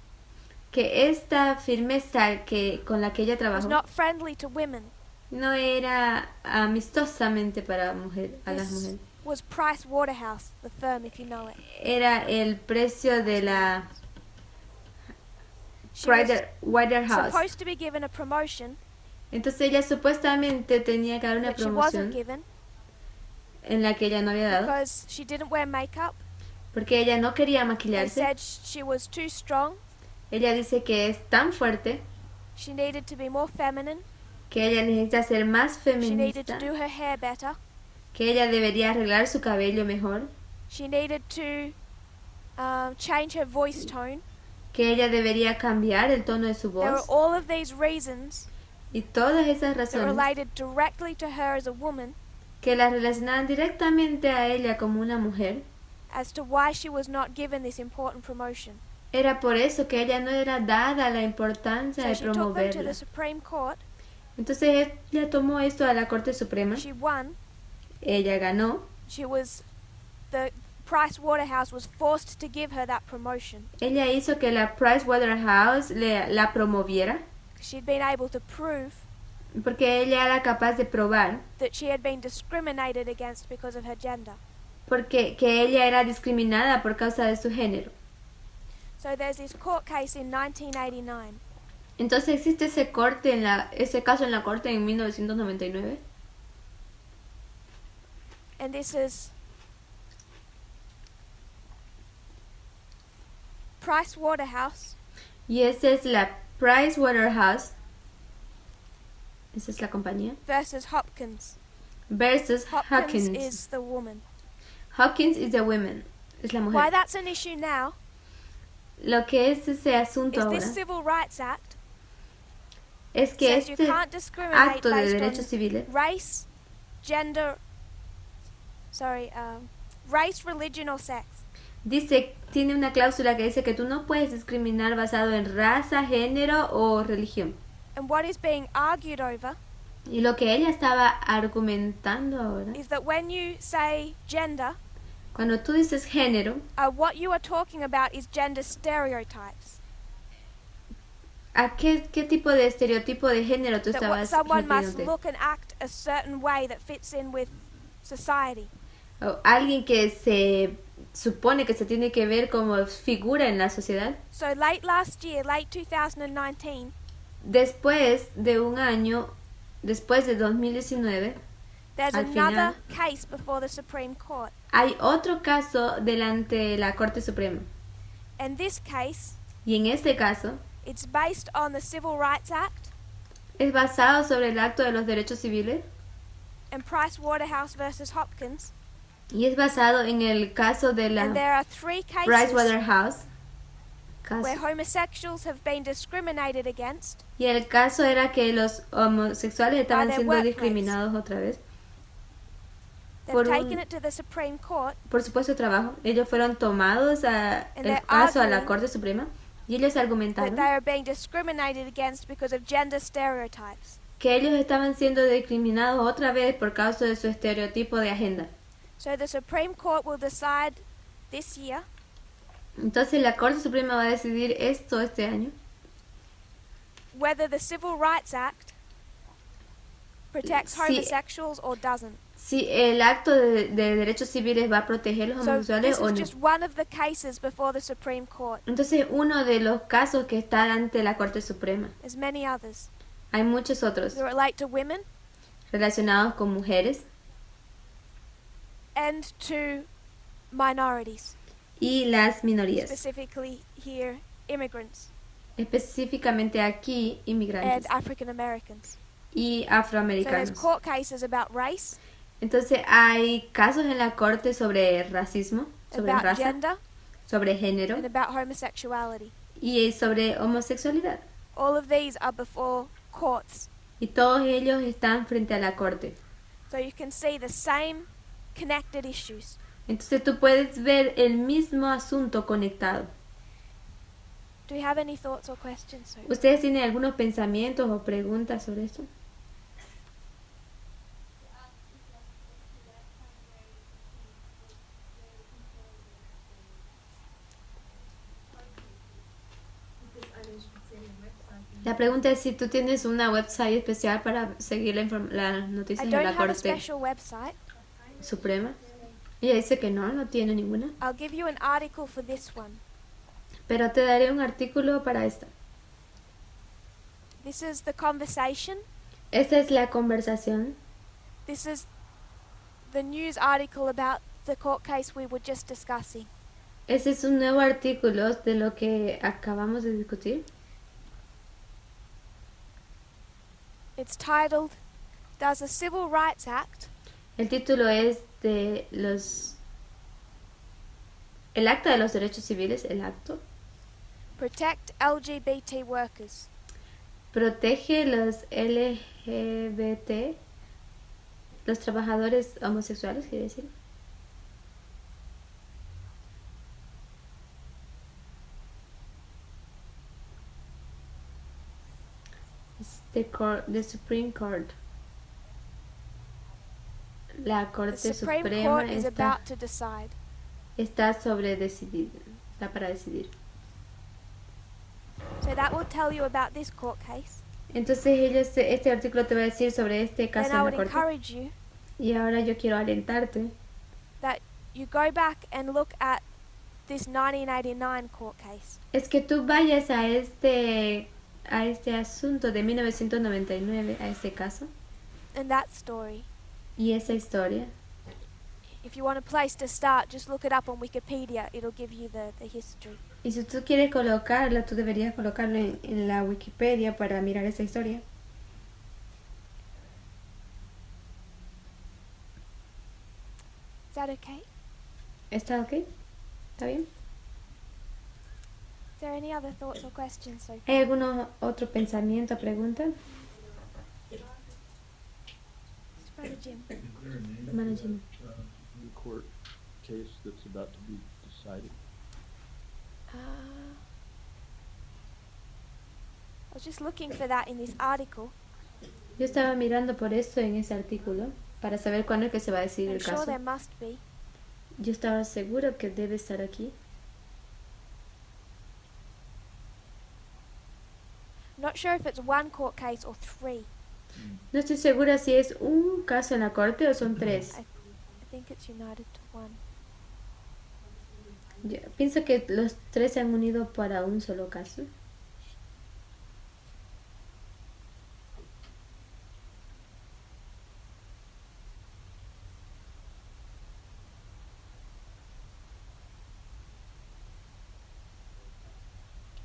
que esta firmeza con la que ella was trabajó not friendly to women. no era amistosamente para las This mujeres. was Price Waterhouse, the firm, if you know it. Era el precio de la She was Waterhouse. supposed to be given a promotion, Entonces ella supuestamente tenía que dar una but she wasn't promoción given en la que ella no había dado, because she didn't wear makeup. porque ella no quería They maquillarse. said she was too strong. Ella dice que es tan fuerte She needed to be more feminine. que ella necesita ser más She needed to feminista, do her hair better. que ella debería arreglar su cabello mejor, She needed to change her voice tone. que ella debería cambiar el tono de su There were voz. all of these reasons Y todas esas that razones related directly to her as a woman que la relacionaban directamente a ella como una mujer. as to why she was not given this important promotion. Era por eso que ella no era dada la importancia So de she took them to the promoverla. Supreme Court. Entonces ella tomó esto a la Corte Suprema, She won. ella ganó, The Price Waterhouse was forced to give her that promotion. ella hizo que la Price Waterhouse la promoviera, She'd been able to prove porque ella era capaz de probar that she had been discriminated against because of her gender. porque que ella era discriminada por causa de su género. So there's this court case in 1989. Entonces existe ese caso en la corte en 1999, And this is Price Waterhouse y esa es la Price Waterhouse, esa es la compañía, versus Hopkins. versus Hopkins Hawkins. is the woman. Hawkins is the woman, es la Why mujer. that's an issue now Lo que es ese asunto is ahora this Civil Rights Act es que says you este can't discriminate acto de based derechos on civiles race, race, religion, or sex. tiene una cláusula que dice que tú no puedes discriminar basado en raza, género o religión. And what is being argued over Y lo que ella estaba argumentando ahora, is that when you say gender, cuando tú dices género, what you are talking about is gender stereotypes. ¿a qué tipo de estereotipo de género tú That estabas someone must refiriéndote? look and act a certain way that fits in with society. O alguien que se supone que se tiene que ver como figura en la sociedad. So late last year, late 2019, Después de un año, después de 2019, there's Al another case before the Supreme Court. hay otro caso delante de la Corte Suprema. And this case, Y en este caso it's based on the Civil Rights Act es basado sobre el acto de los derechos civiles and Price Waterhouse versus Hopkins. y es basado en el caso de la And there are three Price cases Waterhouse. Caso. where homosexuals have been discriminated against. Y el caso era que los homosexuales estaban their siendo workplace. discriminados otra vez They've Por taken un- it to the Supreme Court. por su puesto de trabajo. Ellos fueron tomados And el they're caso a la arguing Corte Suprema y ellos That argumentaron they are being discriminated against because of gender stereotypes. que ellos estaban siendo discriminados otra vez por causa de su estereotipo de agenda. So the Supreme Court will decide this year Entonces la Corte Suprema va a decidir esto este año. whether the Civil Rights Act protects Sí. homosexuals or doesn't. Si el acto de derechos civiles va a proteger los So homosexuales this o is no. just one of the cases before the Supreme Court. Entonces uno de los casos que está ante la Corte Suprema. There's many others Hay muchos otros that relate to women relacionados con mujeres and to minorities, y las minorías. specifically here immigrants Específicamente aquí, and inmigrantes African Americans. y So there's afroamericanos. court cases about race, Entonces hay casos en la Corte sobre racismo, sobre about raza, gender, sobre género and about homosexuality. y sobre homosexualidad. All of these are before courts. Y todos ellos están frente a la Corte. So you can see the same connected issues. Entonces tú puedes ver el mismo asunto conectado. Do we have any thoughts or questions? So ¿Ustedes tienen algunos pensamientos o preguntas sobre esto? La pregunta es si tú tienes una website especial para seguir las I noticias de don't la have a Corte special website. Suprema. Ella dice que no tiene ninguna. I'll give you an article for this one. Pero te daré un artículo para esta. This is the conversation. Esta es la conversación. This is the news article about the court case we were just discussing. Ese es un nuevo artículo de lo que acabamos de discutir. It's titled, Does the Civil Rights Act El título es de el Acta de los Derechos Civiles, el acto, protect LGBT workers? protege los LGBT, los trabajadores homosexuales, quiere decir. Es the Supreme Court. La The Corte Supreme Suprema Court is about to decide. está sobre decidir, está para decidir. So that will tell you about this court case. Entonces este artículo te va a decir sobre este caso Then I en would la Corte. encourage you Y ahora yo quiero alentarte that you go back and look at this 1989 court case. es que tú vayas a este asunto de 1999, a este caso And that story. y esa historia. If you want a place to start, just look it up on Wikipedia. It'll give you the history. Y si tú quieres colocarla, tú deberías colocarlo en la Wikipedia para mirar esa historia. Is that okay? ¿Está ok? ¿Está bien? Is there any other thoughts or questions so far? ¿Hay algún otro pensamiento o pregunta? Brother Jim. Is there a name Hermano for Jim. the court case that's about to be decided? I was just looking for that in this article. Yo estaba mirando por esto en ese artículo para saber cuándo es que se va a decidir I'm el sure caso. there must be. Yo estaba seguro que debe estar aquí. Not sure if it's one court case or three. No estoy segura si es un caso en la corte o son tres. I think it's united to one. Yo pienso que los tres se han unido para un solo caso.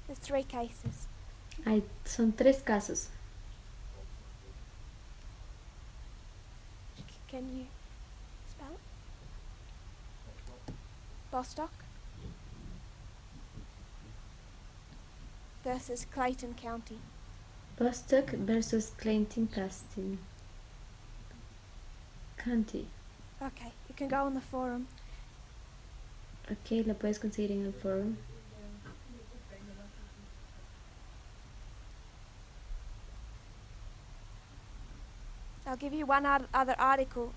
There's three cases. Son tres casos. Can you spell it? Bostock versus Clayton County. Bostock versus Clayton County. Okay, you can go on the forum. Ok, lo puedes conseguir en el foro. I'll give you one other article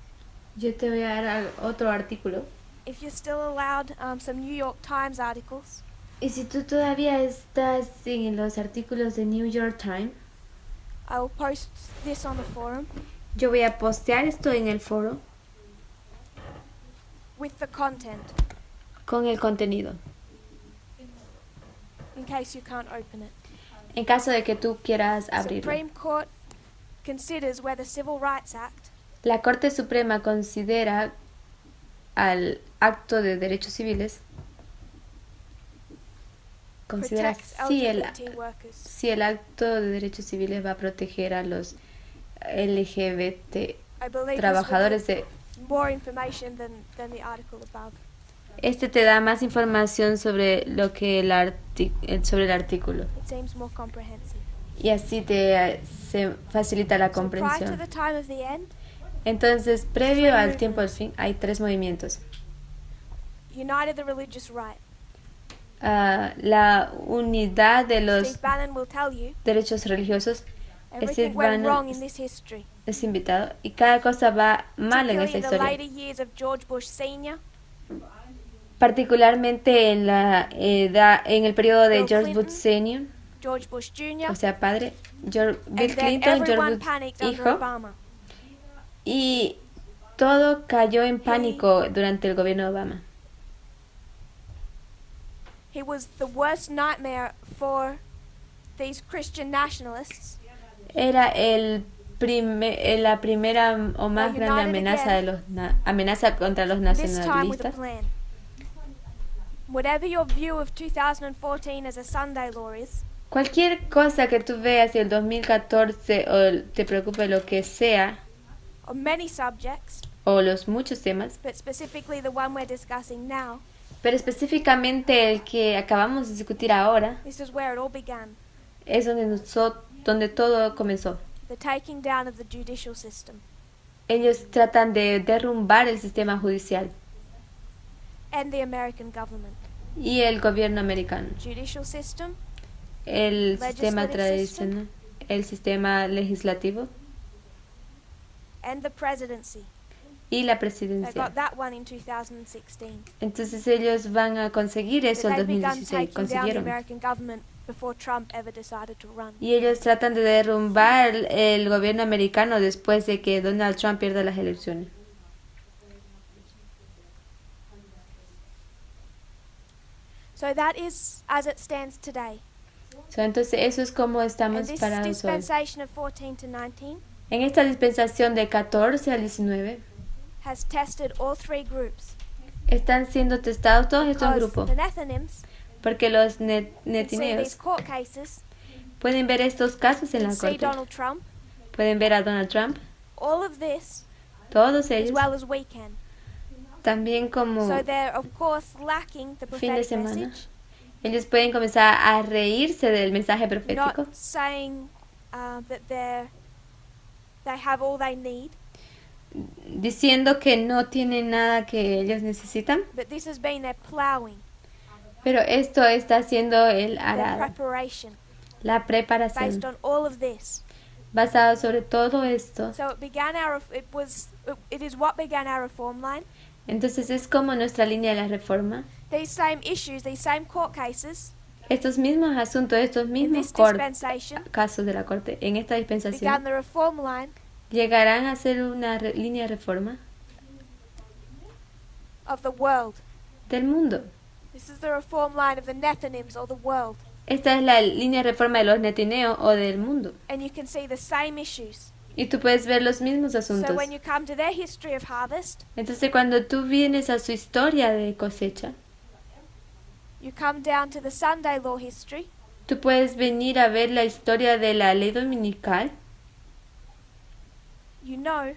Yo te voy a dar otro artículo. If you're still allowed some New York Times articles, Y si tú todavía estás en los artículos de New York Times, I will post this on the forum yo voy a postear esto en el foro with the content con el contenido. in case you can't open it. En caso de que tú quieras abrirlo. Supreme Court considers whether Civil Rights Act La Corte Suprema considera al acto de derechos civiles, considera protects si LGBT workers. si el acto de derechos civiles va a proteger a los LGBT I believe trabajadores this de... will give more information than the article above. Este te da más información sobre lo que sobre el artículo. It seems more comprehensive. Y así se facilita la So prior to comprensión. the time of the end, Entonces, previo al tiempo del fin, hay 3 movimientos. united the religious right. La unidad de los Steve Bannon will tell you derechos religiosos. everything Steve went Bannon wrong in this history. es invitado y cada cosa va mal en esta Particularly in the later historia. years of George Bush Sr., Particularmente en en el periodo de Bill George Clinton, Bush Senior, George Bush Jr., o sea, padre, Bill and then Clinton, George everyone Bush panicked under hijo, Obama. y todo cayó en pánico durante el gobierno de Obama. He was the worst nightmare for these Christian nationalists. Era la primera o más United grande amenaza again. Amenaza contra los This time with a nacionalistas. plan. Whatever your view of 2014 as a Sunday law is, Cualquier cosa que tú veas el 2014 o te preocupe lo que sea, on many subjects, o los muchos temas, but specifically the one we're discussing now, pero específicamente el que acabamos de discutir ahora, this is where it all began. es donde todo comenzó. The taking down of the judicial system Ellos tratan de derrumbar el sistema judicial and the American government. y el gobierno americano, Judicial system, el sistema Legislative tradicional, el sistema legislativo and the presidency. y la They presidencia. got that one in 2016. Entonces ellos van a conseguir But eso en they began 2016, taking down the consiguieron. American government before Trump ever decided to run. Y ellos tratan de derrumbar el gobierno americano después de que Donald Trump pierda las elecciones. So that is as it stands today. Entonces eso es como And estamos this parados hoy. dispensation of 14 to 19 En esta dispensación de 14 al 19 has tested all three groups. están siendo testados todos estos Because grupos, the Nethinims porque los can see these netineos court cases, pueden ver estos casos en can la see corte, Donald Trump, pueden ver a Donald Trump, all of this, todos as ellos, well as we can. también como So they're of course lacking the fin de prophetic semana. message, Ellos pueden comenzar a reírse del mensaje profético, not saying that they have all they need, diciendo que no tienen nada que ellos necesitan, but this has been their plowing, pero esto está siendo el their arado, preparation, la based preparación, on all of this. basado sobre todo esto. So it is what began our reform line. Entonces es como nuestra línea de la reforma. These same issues, these same court cases, Estos mismos asuntos, estos in mismos this dispensation, casos de la corte, en esta began dispensación, the reform line llegarán a ser una línea de reforma of the world. del mundo. This is the reform line of the Nethinims or the world. Esta es la línea de reforma de los netineos o del mundo. And you can see the same issues. Y tú puedes ver los mismos So asuntos. when you come to their history of harvest, Entonces cuando tú vienes a su historia de cosecha, you come down to the Sunday law history, tú puedes venir a ver la historia de la ley dominical. you know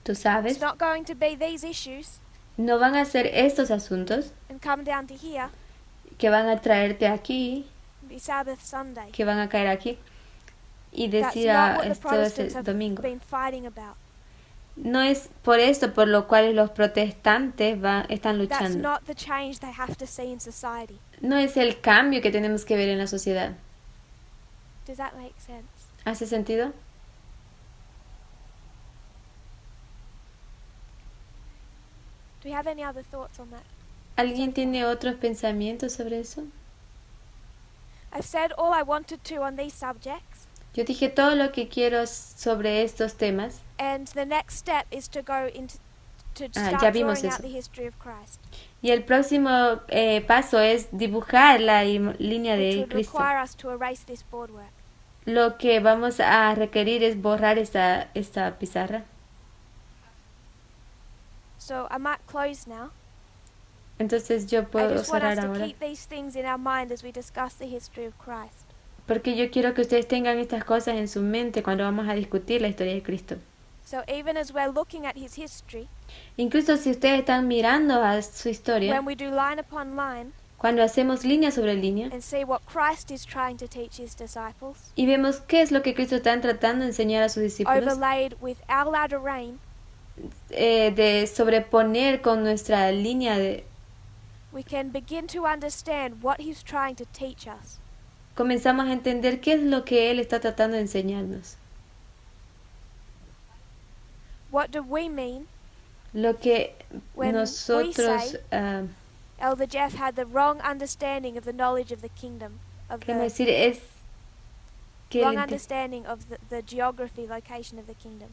Tú sabes, it's not going to be these issues, no van a ser estos asuntos and come down to here, que van a traerte aquí, be Sabbath Sunday. que van a caer aquí y That's decir, not what the esto es Protestants el have domingo. been fighting about. No es por esto por lo cual los protestantes están That's luchando. not the change they have to see in society. No es el cambio que tenemos que ver en la sociedad. Does that make sense? ¿Hace sentido? Do we have any other thoughts on that? ¿Alguien tiene otros pensamientos sobre eso? I've said all I wanted to on these subjects, Yo dije todo lo que quiero sobre estos temas. and the next step is to go into to Ya start vimos drawing out eso. the history of Christ, Y el próximo paso es dibujar la línea which de would Cristo. require us to erase this boardwork. Lo que vamos a requerir es borrar esta pizarra. So I might close now. Entonces yo I puedo just want us cerrar to ahora. keep these things in our mind as we discuss the history of Christ. Porque yo quiero que ustedes tengan estas cosas en su mente cuando vamos a discutir la historia de Cristo. So even as we're looking at his history, Incluso si ustedes están mirando a su historia, when we do line upon line cuando hacemos línea sobre línea and see what Christ is trying to teach his disciples, y vemos qué es lo que Cristo está tratando de enseñar a sus discípulos, overlaid with our ladder rain, de sobreponer con nuestra línea we can begin to understand what he's trying to teach us. comenzamos a entender qué es lo que Él está tratando de enseñarnos. What do we mean? Lo que When we nosotros say- Elder Jeff had the wrong understanding of the knowledge of the kingdom, of queremos the decir es que wrong understanding of the geography, location of the kingdom.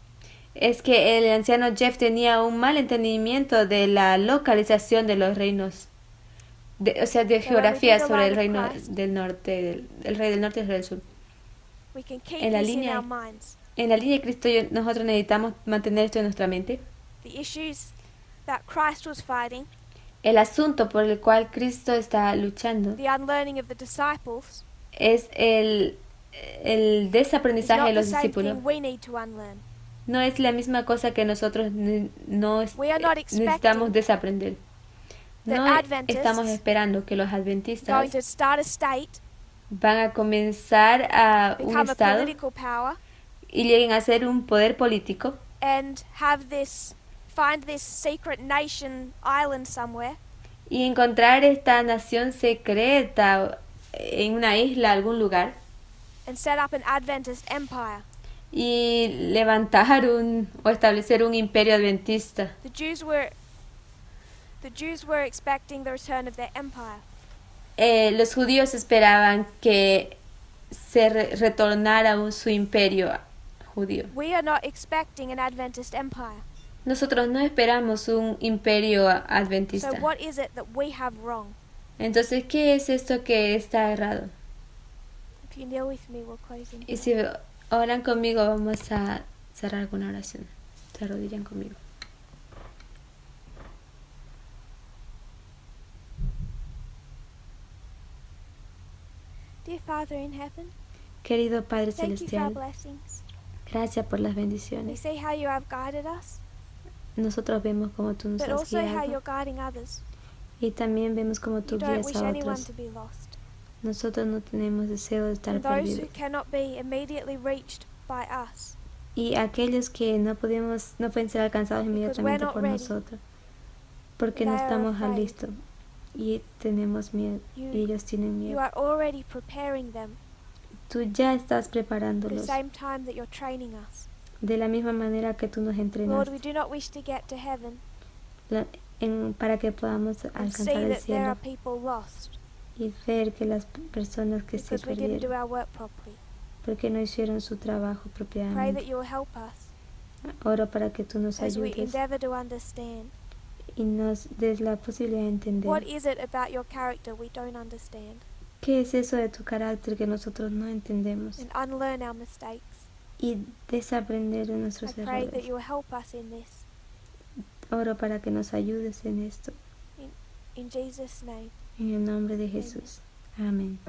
es que el anciano Jeff tenía un mal entendimiento de la localización de los reinos, o sea, de So geografía when we do the sobre el line of reino Christ, del norte, el rey del norte y el rey del sur. We can keep En la this in línea- our minds. En la línea de Cristo nosotros necesitamos mantener esto en nuestra mente. The issues that Christ was fighting, El asunto por el cual Cristo está luchando the unlearning of the disciples, es el is desaprendizaje not de the los same discípulos. thing we need to unlearn. No es la misma cosa que nosotros We are not necesitamos expecting desaprender. that No Adventists estamos esperando que los going adventistas to start a state, van a comenzar a un become a estado political power, y lleguen a ser un poder político and find this secret nation island somewhere, y encontrar esta nación secreta en una isla, algún lugar, and set up an Adventist empire. y levantar o establecer un imperio adventista. The Jews were expecting the return of their empire. Los judíos esperaban que se retornara su imperio judío. We are not expecting an Adventist empire. Nosotros no esperamos un imperio So adventista. what is it that we have wrong? Entonces, ¿qué es esto que está errado? If you kneel with me, we'll close in Y prayer. si oran conmigo, vamos a cerrar con una oración. Se arrodillan conmigo. Dear Father in heaven, Querido Padre thank you for our Celestial, blessings. gracias por las We bendiciones. see how you have guided us, Nosotros vemos cómo tú nos but has also how guiado you're guiding others. y también vemos cómo tú You don't guías wish a anyone otros. to be lost. Nosotros no tenemos deseo de estar And those who perdidos. cannot be immediately reached by us, Y aquellos que no pueden ser alcanzados inmediatamente not por ready. nosotros, porque no They are estamos afraid. listos y tenemos miedo, You- y ellos tienen you miedo. are already preparing them Tú ya estás at the preparándolos same time that you're training us. de la misma manera que tú nos Lord, entrenas we do not wish to get to heaven para que podamos and alcanzar see el that there are cielo people lost y ver que las personas que se because we didn't do perdieron our work properly. porque no hicieron su trabajo Pray that propiamente. you will help us Oro para que tú nos as we ayudes endeavor to understand. y nos des la posibilidad de entender. What is it about your character we don't understand? ¿Qué es eso de tu carácter que nosotros no entendemos? And unlearn our mistakes. Y desaprender de I nuestros pray that errores. you will help us in this. Oro para que nos ayudes en esto. In Jesus' name. En el nombre de Jesús. Amén.